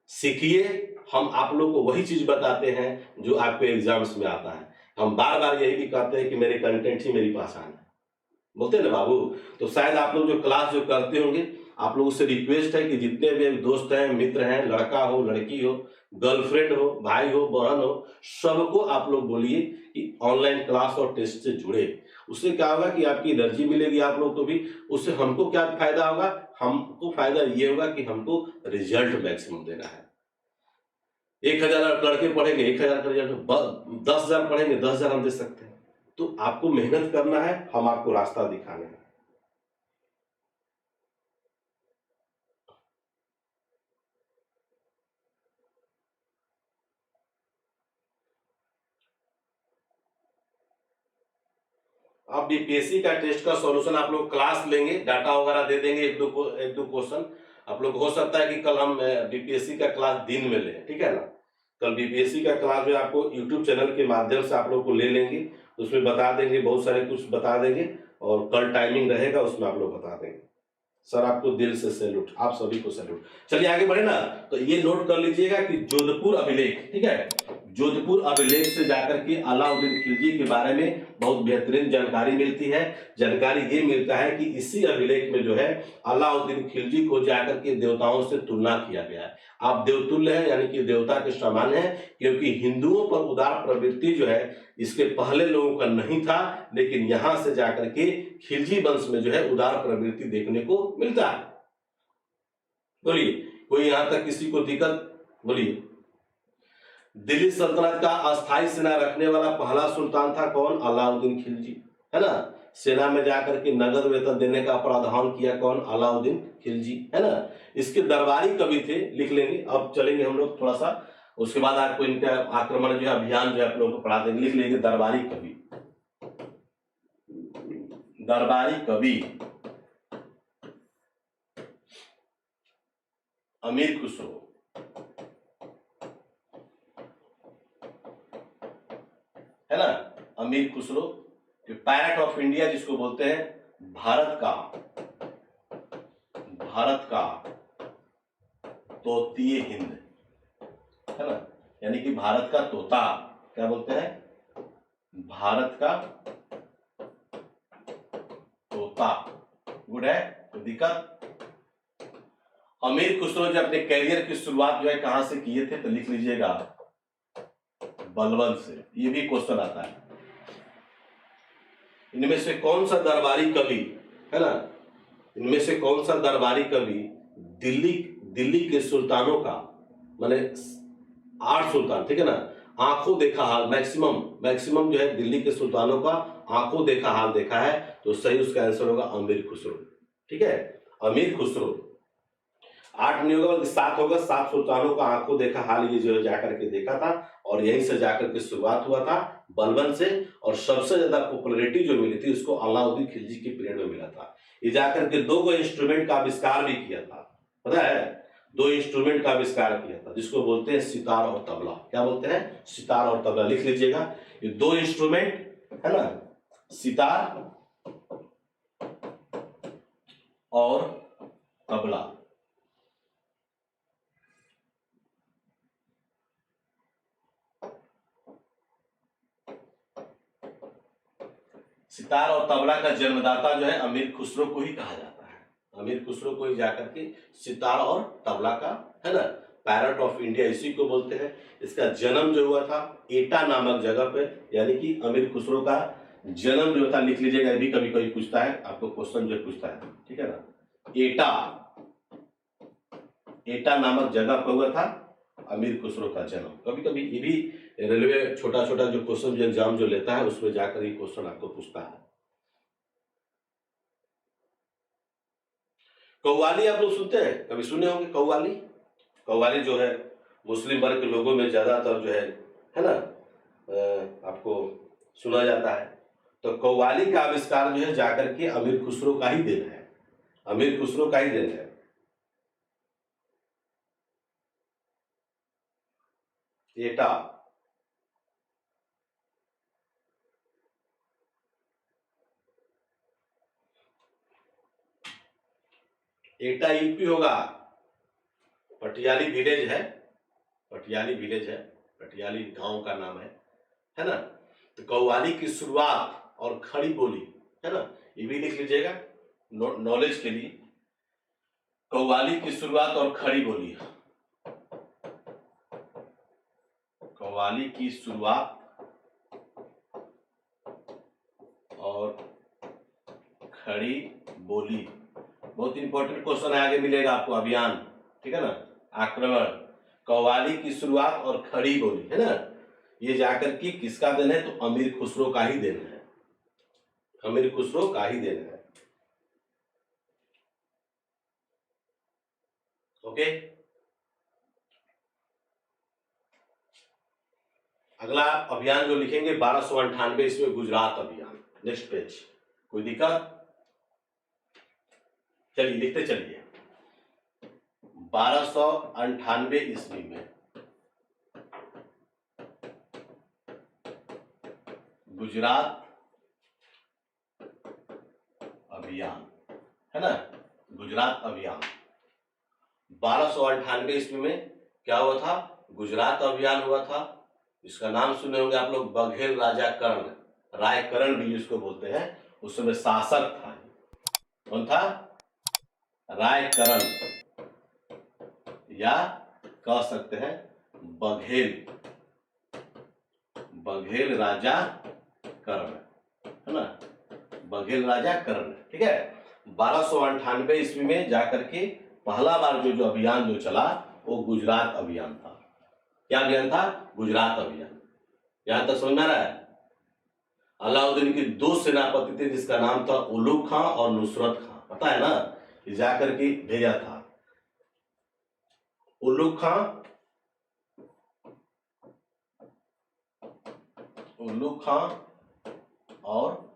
सीखिए, हम आप लोग को वही चीज बताते हैं जो आपको एग्जाम्स में आता है। हम बार बार यही भी कहते हैं कि मेरे कंटेंट ही मेरी पहचान है, बोलते हैं ना बाबू। तो शायद आप लोग जो क्लास जो करते होंगे, आप लोगों से रिक्वेस्ट है कि जितने भी दोस्त हैं, मित्र हैं, लड़का हो, लड़की हो, गर्लफ्रेंड हो, भाई हो, बहन हो, सबको आप लोग बोलिए कि ऑनलाइन क्लास और टेस्ट से जुड़े। उससे क्या होगा कि आपकी एनर्जी मिलेगी आप लोग को भी, उससे हमको क्या फायदा होगा, हमको फायदा ये होगा कि हमको रिजल्ट मैक्सिमम देना है। 1000 लड़के पढ़ेंगे, 1000 का रिजल्ट, 10,000 पढ़ेंगे, 10,000 हम दे सकते हैं। तो आपको मेहनत करना है, हम आपको रास्ता दिखाने हैं। आप बीपीएससी का टेस्ट का सॉल्यूशन आप लोग क्लास लेंगे, डाटा वगैरह दे देंगे, एक दो क्वेश्चन आप लोग, हो सकता है कि कल हम बीपीएससी का क्लास दिन में लें, ठीक है ना। कल बीपीएससी का क्लास जो आपको यूट्यूब चैनल के माध्यम से आप लोग को ले लेंगे, उसमें बता देंगे, बहुत सारे कुछ बता देंगे, और कल टाइमिंग रहेगा उसमें आप लोग बता देंगे। सर आपको दिल से सैल्यूट, आप सभी को सैल्यूट। चलिए आगे बढ़े ना। तो ये नोट कर लीजिएगा कि जोधपुर अभिलेख, ठीक है, जोधपुर अभिलेख से जाकर के अलाउद्दीन खिलजी के बारे में बहुत बेहतरीन जानकारी मिलती है। जानकारी ये मिलता है कि इसी अभिलेख में जो है अलाउद्दीन खिलजी को जाकर के देवताओं से तुलना किया गया है। आप देवतुल्य हैं, यानी कि देवता के समान है, क्योंकि हिंदुओं पर उदार प्रवृत्ति जो है इसके पहले लोगों का नहीं था, लेकिन यहां से जाकर के खिलजी वंश में जो है उदार प्रवृत्ति देखने को मिलता है। बोलिए, कोई यहां तक किसी को दिक्कत? बोलिए। दिल्ली सल्तनत का अस्थायी सेना रखने वाला पहला सुल्तान था कौन? अलाउद्दीन खिलजी, है ना। सेना में जाकर के नगद वेतन देने का प्रावधान किया कौन? अलाउद्दीन खिलजी, है ना। इसके दरबारी कवि थे, लिख लेंगे। अब चलेंगे हम लोग थोड़ा सा, उसके बाद आपको इनका आक्रमण जो है, अभियान जो है आप लोगों को पढ़ा देंगे, लिख लेंगे। दरबारी कवि, दरबारी कवि अमीर खुसरो, है ना। अमीर खुसरो, पैरट ऑफ इंडिया जिसको बोलते हैं, भारत का, भारत का तोतीय हिंद, है ना, यानी कि भारत का तोता, क्या बोलते हैं? भारत का तोता। गुड है, तो दिक्कत। अमीर खुसरो जो अपने कैरियर की शुरुआत जो है कहां से किए थे, तो लिख लीजिएगा बलबन से। ये भी क्वेश्चन आता है। इनमें से कौन सा दरबारी कवि, है ना, इनमें से कौन सा दरबारी कवि दिल्ली दिल्ली के सुल्तानों का, माने 8 सुल्तान, ठीक है ना, आंखों देखा हाल, मैक्सिमम मैक्सिमम जो है दिल्ली के सुल्तानों का आंखों देखा हाल देखा है, तो सही उसका आंसर होगा अमीर खुसरो। ठीक है, अमीर खुसरो। 8 नहीं होगा बल्कि 7 होगा। 7 सुल्तानों का आंखों देखा हाल ये जो है जाकर के देखा था, और यहीं से जाकर के शुरुआत हुआ था बलबन से, और सबसे ज्यादा पॉपुलैरिटी जो मिली थी उसको अलाउद्दीन खिलजी के पीरियड में मिला था। ये जाकर के 2 इंस्ट्रूमेंट का आविष्कार भी किया था, पता है, 2 इंस्ट्रूमेंट का आविष्कार किया था, जिसको बोलते हैं सितार और तबला। क्या बोलते हैं? सितार और तबला। लिख लीजिएगा, ये 2 इंस्ट्रूमेंट है ना, सितार और तबला। सितार और तबला का जन्मदाता जो है अमीर खुसरो को ही कहा जाता है। अमीर खुसरो को ही जाकर के सितार और तबला का, है ना, पैरट ऑफ इंडिया इसी को बोलते हैं। इसका जन्म जो हुआ था एटा नामक जगह पे, यानी कि अमीर खुसरो का जन्म जो था, लिख लीजिएगा, भी कभी कभी पूछता है आपको क्वेश्चन जो पूछता है, ठीक है ना, एटा एटा नामक जगह पर हुआ था अमीर खुसरो का जन्म। कभी कभी ये भी रेलवे छोटा छोटा जो क्वेश्चन जो एग्जाम जो लेता है उसमें जाकर ये क्वेश्चन आपको पूछता है। कव्वाली आप लोग सुनते हैं, कभी सुने होंगे कव्वाली। कव्वाली जो है मुस्लिम वर्ग के लोगों में ज्यादातर जो है ना, आपको सुना जाता है। तो कव्वाली का आविष्कार जो है जाकर के अमीर खुसरो का ही देन है, अमीर खुसरो का ही देन है। एटा एटा यूपी होगा, पटियाली विलेज है, पटियाली विलेज है, पटियाली गांव का नाम है ना। तो कव्वाली की शुरुआत और खड़ी बोली, है ना, ये भी लिख लीजिएगा नॉलेज के लिए। कव्वाली की शुरुआत और खड़ी बोली, कव्वाली की शुरुआत और खड़ी बोली, बहुत इंपॉर्टेंट क्वेश्चन है, आगे मिलेगा आपको। अभियान, ठीक है ना, आक्रमण, कव्वाली की शुरुआत और खड़ी बोली, है ना, ये जाकर के किसका देन है? तो अमीर खुसरो का ही देन है, अमीर खुसरो का ही देन है। ओके, अगला अभियान जो लिखेंगे 1298 इसमें गुजरात अभियान। नेक्स्ट पेज, कोई दिक्कत? चलिए लिखते चलिए। 1298 ईस्वी में गुजरात अभियान, है ना, गुजरात अभियान 1298 ईस्वी में क्या हुआ था? गुजरात अभियान हुआ था। इसका नाम सुने होंगे आप लोग, बघेल राजा कर्ण, राय कर्ण भी जिसको बोलते हैं, उस समय शासक था। कौन था? राय कर्ण, या कह सकते हैं बघेल, बघेल राजा कर्ण, है ना, बघेल राजा कर्ण। ठीक है, 1298 ईस्वी में जाकर के पहला बार जो अभियान जो चला वो गुजरात अभियान था। क्या अभियान था? गुजरात अभियान। यहां तक समझ में आ रहा है? अलाउद्दीन के 2 सेनापति थे जिसका नाम था उलुग खां और नुसरत खां, पता है ना, कि जाकर के भेजा था। उलुग खां, उलुग खां और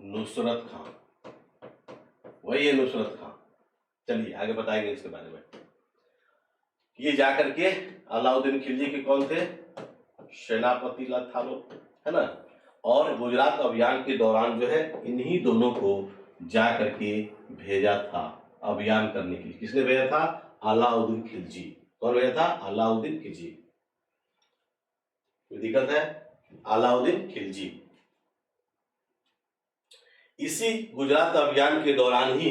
नुसरत खां, वही है नुसरत खां। चलिए आगे बताएंगे इसके बारे में। ये जाकर के अलाउद्दीन खिलजी के कौन थे? सेनापति था लोग, है ना। और गुजरात अभियान के दौरान जो है इन्हीं दोनों को जाकर के भेजा था अभियान करने के लिए। किसने भेजा था? अलाउद्दीन खिलजी। कौन भेजा था? अलाउद्दीन खिलजी। कोई दिक्कत है? अलाउद्दीन खिलजी। इसी गुजरात अभियान के दौरान ही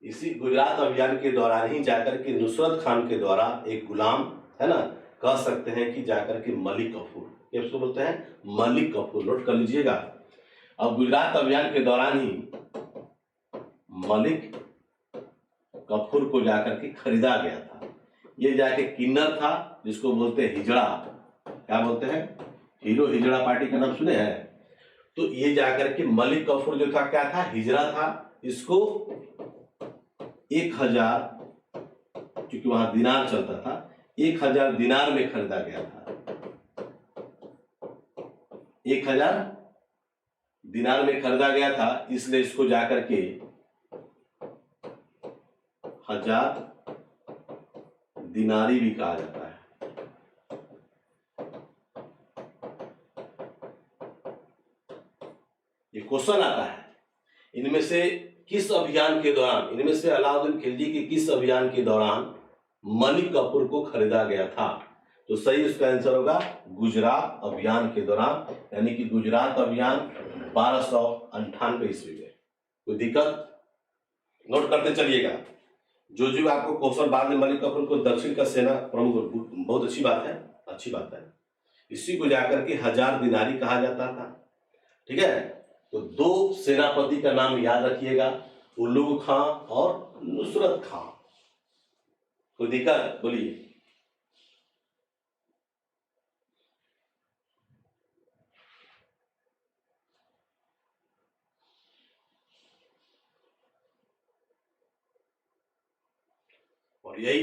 इसी गुजरात अभियान के दौरान ही जाकर के नुसरत खान के द्वारा एक गुलाम, है ना, कह सकते हैं कि जाकर के मलिक कफूर, ये उसको बोलते हैं मलिक कफूर, नोट कर लीजिएगा। अब गुजरात अभियान के दौरान ही मलिक कफूर को जाकर के खरीदा गया था। ये जाके किन्नर था जिसको बोलते हैं हिजड़ा, क्या बोलते हैं, हीरो हिजड़ा पार्टी का नाम सुने हैं। तो ये जाकर के मलिक कफूर जो था क्या था, हिजड़ा था। इसको 1000, क्योंकि वहां दिनार चलता था, 1000 दिनार में खरीदा गया था। 1000 दिनार में खरीदा गया था, इसलिए इसको जाकर के 1000 दिनारी भी कहा जाता है। ये क्वेश्चन आता है, इनमें से किस अभियान के दौरान, इनमें से अलाउद्दीन खिलजी के किस अभियान के दौरान मलिक कफूर को खरीदा गया था? तो सही उसका आंसर होगा गुजरात अभियान के दौरान, यानी कि गुजरात अभियान 1298 ईस्वी में। कोई दिक्कत? नोट करते चलिएगा। जो आपको क्वेश्चन बाद में, मलिक कफूर को दक्षिण का सेना प्रमुख, बहुत अच्छी बात है, अच्छी बात है। इसी को जाकर के 1000 दिनारी कहा जाता था। ठीक है, तो 2 सेनापति का नाम याद रखिएगा, उल्लू खां और नुसरत खां। कोई दिक्कत? बोलिए। और यही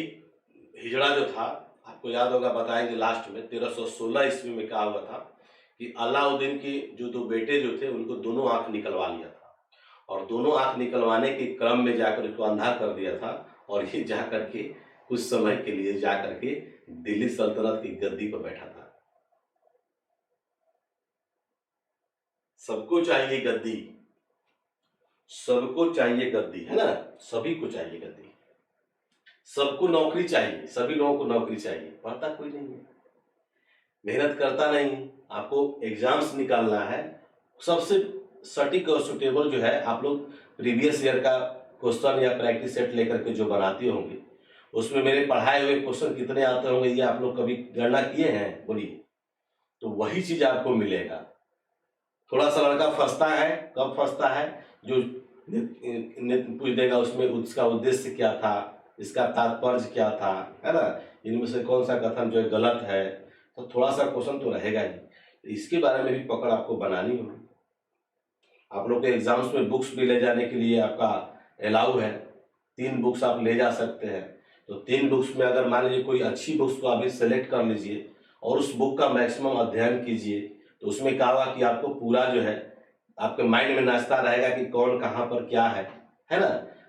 हिजड़ा जो था, आपको याद होगा, बताएंगे लास्ट में, 1316 ईस्वी में क्या हुआ था कि अलाउद्दीन के जो 2 बेटे जो थे उनको दोनों आंख निकलवा लिया था, और दोनों आंख निकलवाने के क्रम में जाकर उसको अंधा कर दिया था, और ये जाकर के कुछ समय के लिए जाकर के दिल्ली सल्तनत की गद्दी पर बैठा था। सबको चाहिए गद्दी, सबको चाहिए गद्दी, है ना, सभी को चाहिए गद्दी, सबको नौकरी चाहिए, सभी लोगों को नौकरी चाहिए। पढ़ता कोई नहीं है, मेहनत करता नहीं। आपको एग्जाम्स निकालना है, सबसे सटीक और सुटेबल जो है, आप लोग प्रीवियस ईयर का क्वेश्चन या प्रैक्टिस सेट लेकर के जो बनाते होंगे, उसमें मेरे पढ़ाए हुए क्वेश्चन कितने आते होंगे, ये आप लोग कभी गणना किए हैं? बोलिए। तो वही चीज आपको मिलेगा। थोड़ा सा लड़का फंसता है, कब फंसता है, जो पूछ देगा उसमें उसका उद्देश्य क्या था, इसका तात्पर्य क्या था, है ना, इनमें से कौन सा कथन जो है गलत है, तो थोड़ा सा क्वेश्चन तो रहेगा ही। इसके बारे में भी पकड़ आपको बनानी होगी। आप लोग के एग्जाम्स में बुक्स भी ले जाने के लिए आपका अलाउ है, 3 बुक्स आप ले जा सकते हैं। तो 3 बुक्स में अगर मान लीजिए कोई अच्छी बुक्स को अभी सेलेक्ट कर लीजिए और उस बुक का मैक्सिमम अध्ययन कीजिए, तो उसमें क्या होगा कि आपको पूरा जो है आपके माइंड में नाचता रहेगा कि कौन कहाँ पर क्या है ना।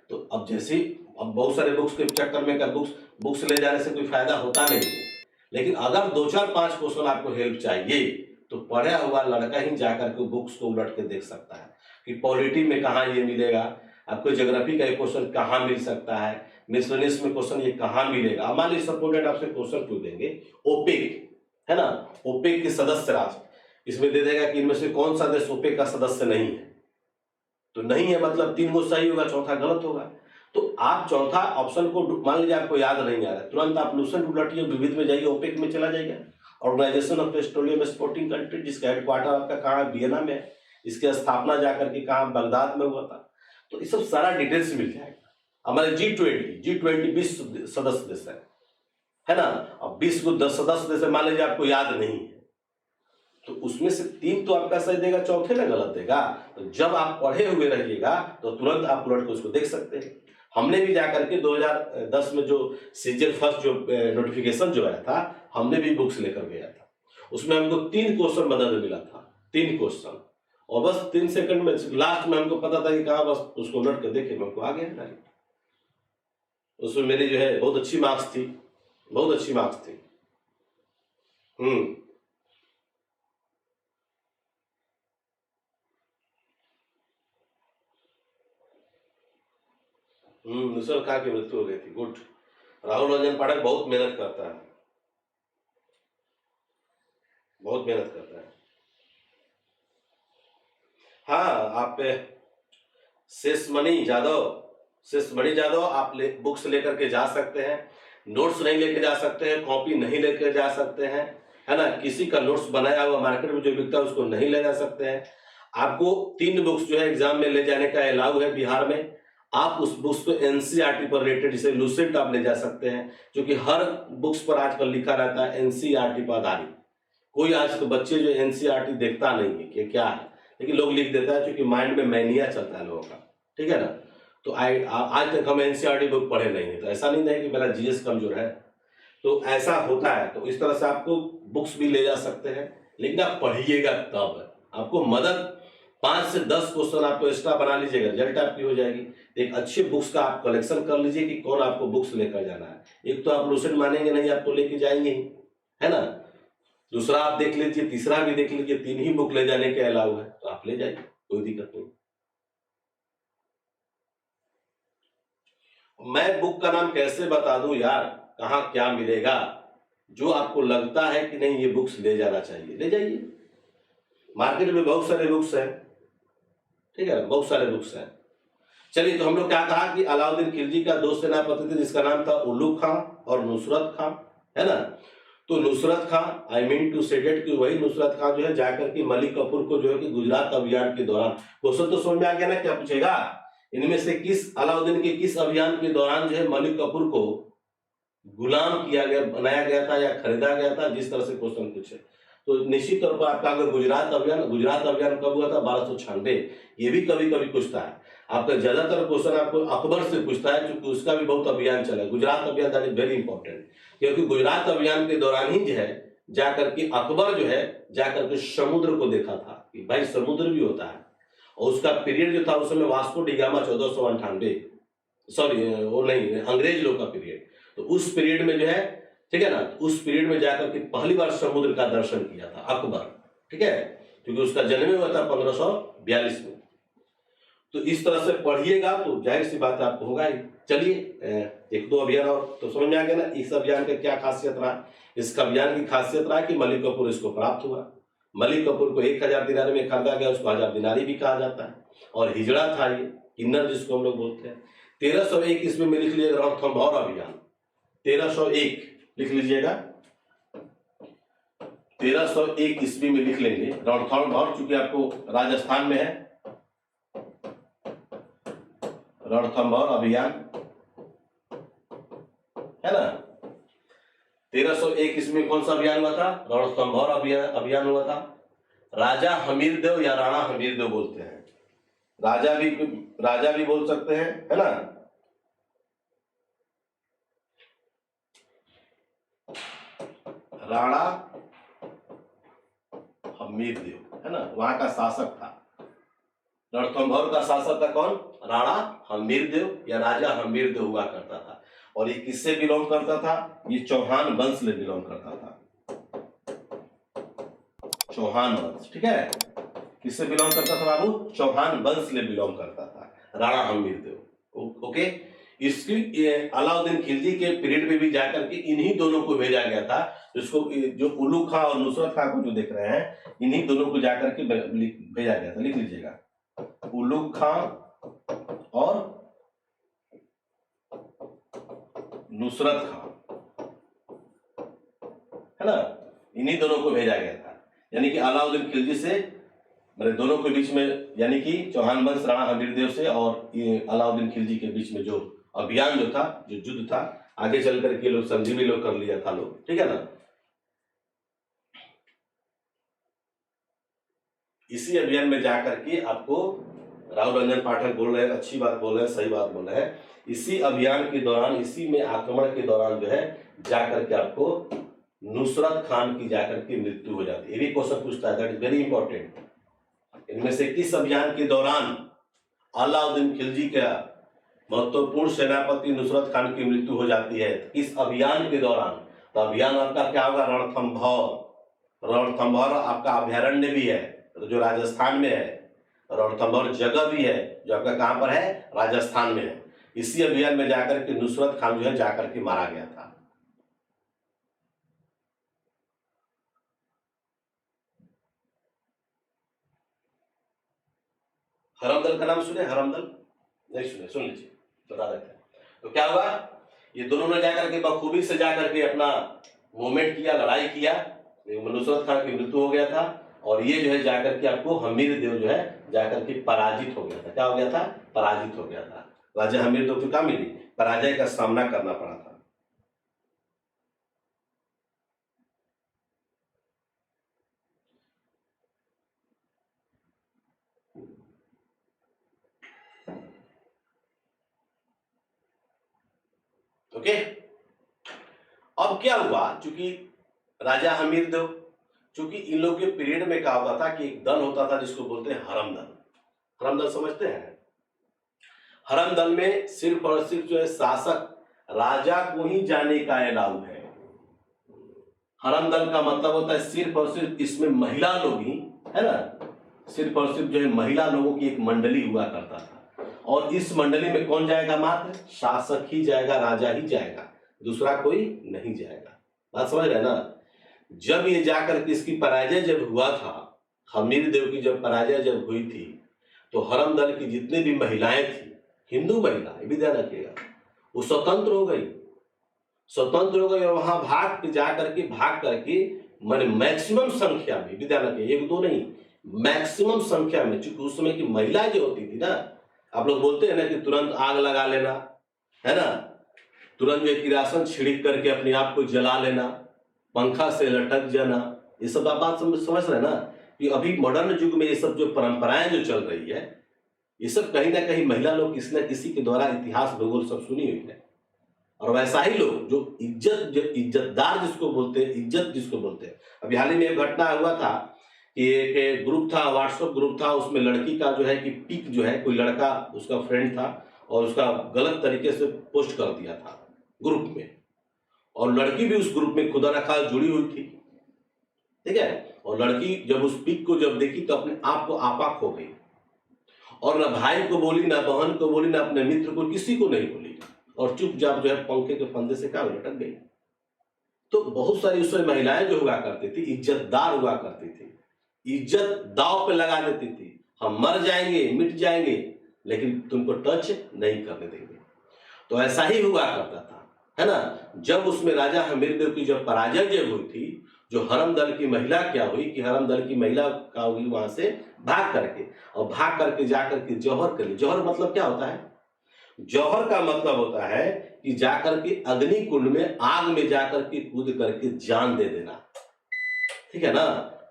तो अब जैसे अब बहुत सारे बुक्स के चक्कर में क्या, बुक्स ले जाने से कोई फायदा होता नहीं है, लेकिन अगर 2 4 5 क्वेश्चन आपको हेल्प चाहिए तो पढ़ा हुआ लड़का ही जाकर के बुक्स को उलट के देख सकता है कि पॉलिटी में कहाँ ये मिलेगा, आपको ज्योग्राफी का क्वेश्चन कहाँ मिल सकता है, मिसलेनियस में क्वेश्चन ये कहाँ मिलेगा। अब मान लीजिए सपोर्टेड आपसे क्वेश्चन पूछ देंगे, ओपेक, है ना, ओपेक के सदस्य राष्ट्र, इसमें दे देगा कि इनमें से कौन सा देश ओपेक का सदस्य नहीं है, तो नहीं है मतलब 3 गो सही होगा, चौथा गलत होगा। तो आप चौथा ऑप्शन को मान लीजिए आपको याद नहीं आ रहा है, तुरंत आप लूसेंट उलटिए, विविध में जाइए, ओपेक में चला जाएगा, organisation of petroleum exporting country, जिसका हेडक्वार्टर आपका कहाँ है, वियना में है, इसकी स्थापना जाकर के कहाँ, बगदाद में हुआ था। तो ये सब सारा डिटेल्स मिल जाएगा। हमारे G20 20 सदस्य देश है ना, अब 20 को 10 सदस्य देश मान लीजिए आपको याद नहीं है, तो उसमें से 3 तो आपका सही देगा, चौथे में गलत देगा। तो जब आप पढ़े हुए रहिएगा तो तुरंत आप उलट के उसको देख सकते हैं। हमने भी जाकर के 2010 में जो सीजन फर्स्ट जो नोटिफिकेशन जो आया था, हमने भी बुक्स लेकर गया था, उसमें हमको 3 क्वेश्चन मदद मिला था, 3 क्वेश्चन, और बस 3 सेकंड में लास्ट में हमको पता था कि कहाँ, बस उसको उलट के देखे हमको आ गया। उसमें मेरी जो है बहुत अच्छी मार्क्स थी, बहुत अच्छी मार्क्स थी। नुसरत खां की मृत्यु हो गई थी। गुड। राहुल रंजन पाठक बहुत मेहनत करता है, बहुत मेहनत करता है। हाँ, आप शेषमणि यादव, शेषमणि जादव आप बुक्स लेकर के जा सकते हैं, नोट्स नहीं लेके जा सकते हैं, कॉपी नहीं लेकर जा सकते हैं, है ना, किसी का नोट्स बनाया हुआ मार्केट में जो बिकता है उसको नहीं ले जा सकते हैं। आपको 3 बुक्स जो है एग्जाम में ले जाने का अलाउ है बिहार में। आप उस बुक्स को एनसीईआरटी पर रिलेटेड, जैसे लूसेंट आप ले जा सकते हैं, क्योंकि हर बुक्स पर आजकल लिखा रहता है एनसीईआरटी पर आधारित। कोई आज के बच्चे जो एनसीईआरटी देखता नहीं है कि क्या है, लेकिन लोग लिख देता है क्योंकि माइंड में मैनिया चलता है लोगों का, ठीक है ना। तो आज तक हम एनसीईआरटी बुक पढ़े नहीं है, तो ऐसा नहीं है कि मेरा जीएस कमजोर है, तो ऐसा होता है। तो इस तरह से आपको बुक्स भी ले जा सकते हैं, लेकिन आप पढ़िएगा तब। आपको मदद 5 से 10 क्वेश्चन आपको एक्स्ट्रा बना लीजिएगा, रिजल्ट आपकी हो जाएगी। एक अच्छे बुक्स का आप कलेक्शन कर लीजिए कि कौन आपको बुक्स लेकर जाना है। एक तो आप लूसेंट मानेंगे नहीं, आप तो लेके जाएंगे ही, है ना। दूसरा आप देख लीजिए, तीसरा भी देख लीजिए, 3 ही बुक ले जाने के अलाउ है, तो आप ले जाइए, कोई दिक्कत नहीं। मैं बुक का नाम कैसे बता दूं यार, कहाँ क्या मिलेगा। जो आपको लगता है कि नहीं ये बुक्स ले जाना चाहिए, ले जाइए। मार्केट में बहुत सारे बुक्स हैं, ठीक है, बहुत सारे बुक्स हैं। चलिए, तो हम लोग क्या कहा कि अलाउद्दीन खिलजी का 2 सेनापति थे, जिसका नाम था उल्लू खां और नुसरत खां, है ना। तो नुसरत खां, आई मीन टू सेडेट कि वही नुसरत खां जो है जाकर के मलिक कफूर को जो है कि गुजरात अभियान के दौरान, क्वेश्चन तो समझ में आ गया ना क्या पूछेगा, इनमें से किस अलाउद्दीन के किस अभियान के दौरान जो है मलिक कफूर को गुलाम किया गया, बनाया गया था या खरीदा गया था, जिस तरह से क्वेश्चन पूछे। तो निश्चित तौर पर आपका अगर गुजरात अभियान कब हुआ था, 1296, ये भी कभी कभी पूछता है। आपका ज्यादातर क्वेश्चन आपको अकबर से पूछता है, क्योंकि उसका भी बहुत अभियान चला, गुजरात अभियान, दैट इज वेरी इंपॉर्टेंट, क्योंकि गुजरात अभियान के दौरान ही जो है जाकर के अकबर जो है जाकर के समुद्र को देखा था कि भाई समुद्र भी होता है। और उसका पीरियड जो था उस समय वास्को डी गामा 1498, सॉरी वो नहीं, अंग्रेज लोग का पीरियड। तो उस पीरियड में जो है, ठीक है ना, उस पीरियड में जाकर के पहली बार समुद्र का दर्शन किया था अकबर, ठीक है, क्योंकि उसका जन्म हुआ था 1542 में। तो इस तरह से पढ़िएगा तो जाहिर सी बात आपको होगा ही। चलिए, 1-2 अभियान और तो समझ में आ गया ना। इस अभियान का क्या खासियत रहा, इस अभियान की खासियत रहा कि मलिक कफूर इसको प्राप्त हुआ। मलिक कफूर को 1000 दिनार में खरीदा गया, उसको 1000 दिनारी भी कहा जाता है। और हिजड़ा था ये, किन्नर जिसको हम लोग बोलते हैं। 1301 ईस्वी में लिख लिया रणथंभौर अभियान, 1301 लिख लीजिएगा, 1301 ईस्वी में लिख लेंगे रणथंभौर, चूंकि आपको राजस्थान में है, रणथंभौर अभियान, है ना। 1301 ईस्वी में कौन सा अभियान हुआ था, रणथंभौर अभियान हुआ था। राजा हमीरदेव या राणा हमीरदेव बोलते हैं, राजा भी बोल सकते हैं, है ना। राणा हमीरदेव, है ना, वहां का शासक था। रणथंभौर का शासक था कौन, राणा हमीरदेव या राजा हमीरदेव हुआ करता था। और ये किससे बिलोंग करता था, ये चौहान वंश से बिलोंग करता था, चौहान वंश, ठीक है। किससे बिलोंग करता था बाबू, चौहान वंश से बिलोंग करता था राणा हमीरदेव, ओके। इसकी अलाउद्दीन खिलजी के पीरियड में भी जाकर के इन्हीं दोनों को भेजा गया था, जिसको जो उल्लू खां और नुसरत खां को जो देख रहे हैं, इन्हीं दोनों को जाकर के भेजा गया था, लिख लीजिएगा, उल्लू खां और नुसरत खां, है ना, इन्हीं दोनों को भेजा गया था। यानी कि अलाउद्दीन खिलजी से, मतलब दोनों के बीच में, यानी कि चौहान वंश राणा हमीरदेव से और अलाउद्दीन खिलजी के बीच में जो अभियान जो था, जो युद्ध था, आगे चल करके लोग संधि भी लोग कर लिया था लोग, ठीक है ना। इसी अभियान में जाकर के आपको राहुल रंजन पाठक बोल रहे हैं, अच्छी बात बोल रहे हैं, सही बात बोल रहे हैं, इसी अभियान के दौरान, इसी में आक्रमण के दौरान जो है जाकर के आपको नुसरत खान की जाकर के मृत्यु हो जाती है। ये भी क्वेश्चन पूछता है, दैट इज वेरी इंपॉर्टेंट। इनमें से किस अभियान के दौरान अलाउद्दीन खिलजी का महत्वपूर्ण सेनापति नुसरत खान की मृत्यु हो जाती है, किस अभियान के दौरान। तो अभियान आपका क्या होगा, रणथंभौर। रणथंभौर आपका अभ्यारण्य भी है, जो राजस्थान में है। रणथंभौर जगह भी है, जो आपका कहां पर है, राजस्थान में है। इसी अभियान में जाकर के नुसरत खान जो है जाकर के मारा गया था। हरमदल का नाम सुने, हरमदल नहीं सुने, सुन लीजिए, बता देते हैं। तो क्या हुआ, ये दोनों ने जाकर के बखूबी से जाकर के अपना मूवमेंट किया, लड़ाई किया, नुसरत खान की मृत्यु हो गया था, और ये जो है जाकर के आपको हमीर देव जो है जाकर के पराजित हो गया था। क्या हो गया था, पराजित हो गया था। राजा हमीर देव को क्या मिली, पराजय का सामना करना पड़ा था। ओके, अब क्या हुआ, चूंकि राजा हमीर देव, चूंकि इन लोगों के पीरियड में क्या होता था कि एक दल होता था जिसको बोलते हैं हरम दल। हरम दल समझते हैं? हरम दल में सिर्फ और सिर्फ जो है शासक राजा को ही जाने का अलाउ है। हरम दल का मतलब होता है सिर्फ और सिर्फ इसमें महिला लोग ही, है ना, सिर्फ और सिर्फ जो है महिला लोगों की एक मंडली हुआ करता था, और इस मंडली में कौन जाएगा, मात्र शासक ही जाएगा, राजा ही जाएगा, दूसरा कोई नहीं जाएगा। बात समझ रहे ना? जब ये जाकर के इसकी पराजय जब हुआ था, हमीर देव की जब पराजय जब हुई थी, तो हरम दल की जितनी भी महिलाएं थी, हिंदू महिला, ये भी ध्यान रखिएगा, वो स्वतंत्र हो गई, स्वतंत्र हो गई, और वहां भाग करके मैंने मैक्सिमम संख्या में, भी ध्यान रखिए, एक दो नहीं, मैक्सिमम संख्या में, चूंकि उस समय की महिलाएं जो होती थी ना, आप लोग बोलते हैं ना कि तुरंत आग लगा लेना, है ना, तुरंत जो किरासन छिड़क करके अपने आप को जला लेना, पंखा से लटक जाना, ये सब आप बात समझ रहे हैं ना, कि अभी मॉडर्न युग में ये सब जो परंपराएं जो चल रही है, ये सब कहीं ना कहीं महिला लोग किसी न किसी के द्वारा इतिहास भूगोल सब सुनी हुई है। और वैसा ही लोग जो इज्जतदार जिसको बोलते हैं, इज्जत जिसको बोलते हैं, अभी हाल ही में एक घटना हुआ था कि एक ग्रुप था, व्हाट्सएप ग्रुप था, उसमें लड़की का जो है कि पिक जो है, कोई लड़का उसका फ्रेंड था और उसका गलत तरीके से पोस्ट कर दिया था ग्रुप में, और लड़की भी उस ग्रुप में खुदा न खास जुड़ी हुई थी, ठीक है, और लड़की जब उस पिक को जब देखी तो अपने आप को आपाक हो गई, और ना भाई को बोली, ना बहन को बोली, ना अपने मित्र को, किसी को नहीं बोली, और चुपचाप जो है पंखे के फंदे से क्या लटक गई। तो बहुत सारी उसमें महिलाएं जो हुआ करती थी, इज्जतदार हुआ करती थी, इज्जत दांव पे लगा देती थी, हम मर जाएंगे, मिट जाएंगे, लेकिन तुमको टच नहीं करने देंगे। तो ऐसा ही हुआ करता था, है ना। जब उसमें राजा हमीर देव की जब पराजय जब हुई थी, जो हरम दल की महिला क्या हुई कि हरम दल की महिला क्या हुई, वहां से भाग करके जाकर के जौहर कर ली। जौहर मतलब क्या होता है? जौहर का मतलब होता है कि जाकर के अग्नि कुंड में, आग में जाकर के कूद करके जान दे देना, ठीक है ना,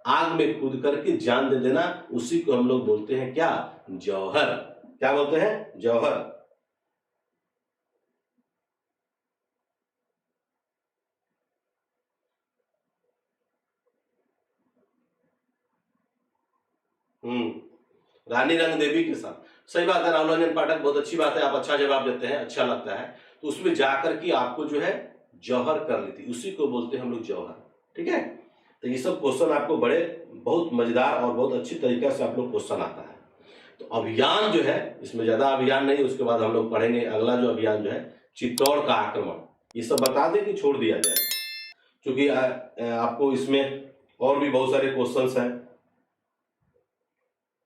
आग में कूद करके जान दे देना, उसी को हम लोग बोलते हैं क्या, जौहर। क्या बोलते हैं? जौहर। रानी रंग देवी के साथ, सही बात है राहुल रंजन पाठक, बहुत अच्छी बात है, आप अच्छा जवाब देते हैं, अच्छा लगता है। तो उसमें जाकर के आपको जो है जौहर कर ली थी, उसी को बोलते हैं हम लोग जौहर, ठीक है। तो ये सब क्वेश्चन आपको बड़े बहुत मजेदार और बहुत अच्छी तरीके से आप लोग क्वेश्चन आता है। तो अभियान जो है, इसमें ज्यादा अभियान नहीं, उसके बाद हम लोग पढ़ेंगे अगला जो अभियान जो है चित्तौड़ का आक्रमण, ये सब बता दें कि छोड़ दिया जाए, क्योंकि आपको इसमें और भी बहुत सारे क्वेश्चन हैं।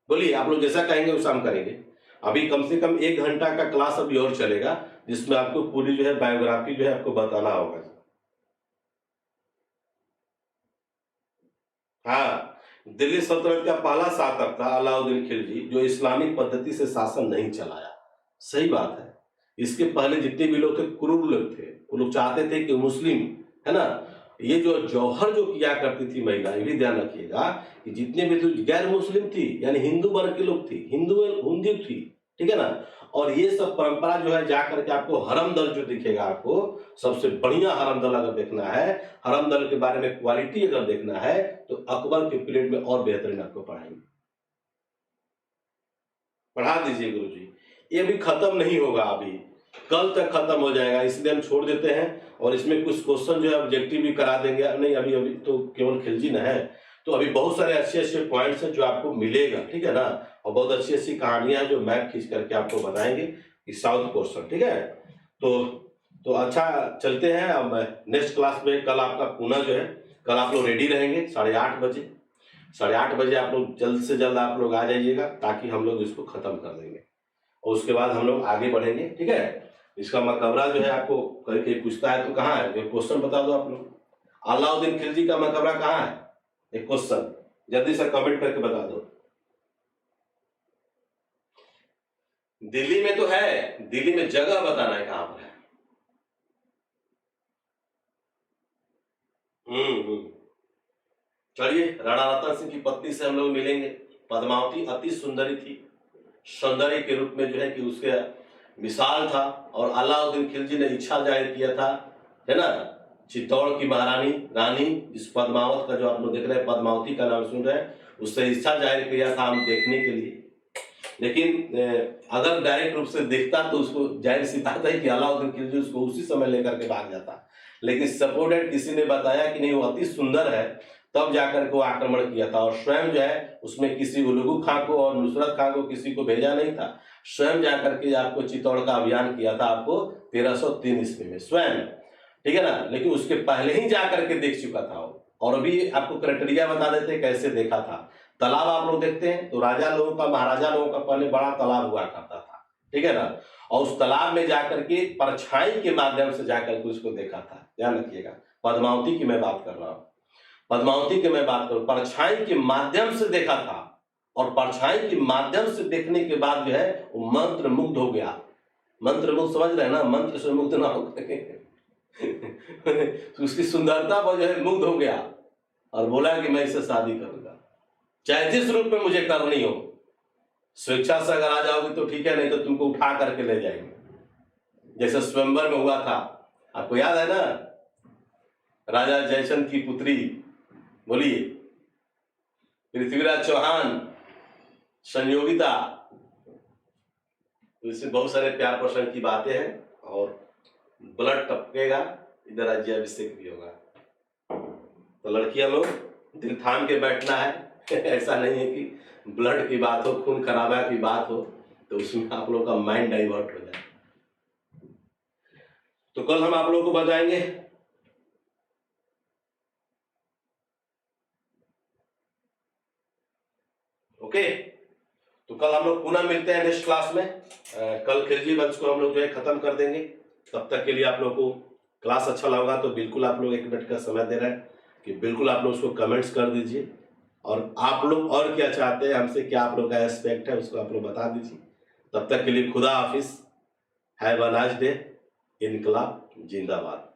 बोलिए, आप लोग जैसा कहेंगे वैसा हम करेंगे। अभी कम से कम 1 घंटा का क्लास अभी और चलेगा, जिसमें आपको पूरी जो है बायोग्राफी जो है आपको बताना होगा। हाँ, दिल्ली सल्तनत का पहला शासक था अलाउद्दीन खिलजी, जो इस्लामिक पद्धति से शासन नहीं चलाया। सही बात है। इसके पहले जितने भी लोग थे, कुरूर लोग थे, वो लोग चाहते थे कि मुस्लिम, है ना, ये जो जौहर जो किया करती थी महिला, ये भी ध्यान रखिएगा कि जितने भी गैर मुस्लिम थी, यानी हिंदू वर्ग के लोग थी, हिंदू थी, ठीक है ना, और ये सब परंपरा जो है जाकर के आपको हरम दल जो दिखेगा, आपको सबसे बढ़िया हरम दल अगर देखना है, हरम दल के बारे में क्वालिटी अगर देखना है, तो अकबर के पीरियड में और बेहतरीन आपको पढ़ाएंगे, पढ़ा दीजिए गुरुजी। ये अभी खत्म नहीं होगा, अभी कल तक खत्म हो जाएगा, इसलिए हम छोड़ देते हैं, और इसमें कुछ क्वेश्चन जो है ऑब्जेक्टिव भी करा देंगे। नहीं, अभी तो केवल खिलजी न है, तो अभी बहुत सारे अच्छे अच्छे पॉइंट्स हैं जो आपको मिलेगा, ठीक है ना, और बहुत अच्छी अच्छी कहानियां हैं जो मैप खींच करके आपको बताएंगे कि साउथ क्वेश्चन, ठीक है। तो अच्छा, चलते हैं अब नेक्स्ट क्लास में। कल आपका पुनः जो है, कल आप लोग रेडी रहेंगे 8:30 बजे, 8:30 बजे आप लोग जल्द से जल्द आप लोग आ जाइएगा, ताकि हम लोग इसको खत्म कर देंगे, और उसके बाद हम लोग आगे बढ़ेंगे, ठीक है। इसका मकबरा जो है आपको कहीं कहीं पूछता है तो कहाँ है, एक क्वेश्चन बता दो आप लोग। अलाउद्दीन खिलजी का मकबरा कहाँ है, एक क्वेश्चन जल्दी से कमेंट करके बता दो। दिल्ली में तो है, दिल्ली में जगह बताना है कहां पर है। चलिए, राणा रतन सिंह की पत्नी से हम लोग मिलेंगे। पद्मावती अति सुंदरी थी, सौंदर्य के रूप में जो है कि उसके मिसाल था। और अलाउद्दीन खिलजी ने इच्छा जाहिर किया था, है ना, चित्तौड़ की महारानी रानी इस पद्मावत का जो आप लोग देख रहे हैं, पद्मावती का नाम सुन रहे हैं, उससे इच्छा जाहिर किया था हम देखने के लिए। लेकिन अगर डायरेक्ट रूप से देखता तो उसको जाहिर सी बात है कि अलाउद्दीन खिलजी उसको उसी समय लेकर के भाग जाता। लेकिन सपोर्टेड किसी ने बताया कि नहीं वो अति सुंदर है, तब जाकर के वो आक्रमण किया था। और स्वयं जो है उसमें किसी उलुगु खां को और नुसरत खां को किसी को भेजा नहीं था, स्वयं जाकर के आपको चित्तौड़ का अभियान किया था आपको 1303 ईस्वी में स्वयं, ठीक है ना। लेकिन उसके पहले ही जाकर के देख चुका था वो। और अभी आपको क्राइटेरिया बता देते कैसे देखा था। तालाब आप लोग देखते हैं तो राजा लोगों का, महाराजा लोगों का पहले बड़ा तालाब हुआ करता था, ठीक है ना। और उस तालाब में जाकर के परछाई के माध्यम से जाकर के उसको देखा था। ध्यान रखिएगा, पद्मावती की मैं बात कर रहा हूँ, पद्मावती की मैं बात करूँ, परछाई के माध्यम से देखा था। और परछाई के माध्यम से देखने के बाद जो है वो मंत्र मुग्ध हो गया। मंत्र मुग्ध समझ रहे हैं ना, मंत्र से मुग्ध ना हो उसकी सुंदरता पर जो है मुग्ध हो गया और बोला कि मैं इससे शादी करूंगा, चाहे जिस रूप में मुझे करनी हो। स्वेच्छा से अगर आ जाओगी तो ठीक है, नहीं तो तुमको उठा करके ले जाएंगे। जैसे स्वयंवर में हुआ था, आपको याद है ना, राजा जयचंद की पुत्री, बोलिए, पृथ्वीराज चौहान, संयोगिता, तो इसमें बहुत सारे प्यार प्रसंग की बातें हैं। और ब्लड टपकेगा, इधर राज्याभिषेक भी होगा। तो लड़कियां लोग दिल थाम के बैठना है ऐसा नहीं है कि ब्लड की बात हो, खून खराबा की बात हो तो उसमें आप लोगों का माइंड डाइवर्ट हो जाए। तो कल हम आप लोगों को बताएंगे ओके। तो कल हम लोग पुनः मिलते हैं नेक्स्ट क्लास में। कल खिलजी वंश को हम लोग जो है खत्म कर देंगे। तब तक के लिए आप लोग को क्लास अच्छा लगा तो बिल्कुल आप लोग 1 मिनट का समय दे रहे हैं कि बिल्कुल आप लोग उसको कमेंट्स कर दीजिए। और आप लोग और क्या चाहते हैं हमसे, क्या आप लोग का एस्पेक्ट है उसको आप लोग बता दीजिए। तब तक के लिए खुदा हाफिज, हैव अ नाइस डे, इनकलाब जिंदाबाद।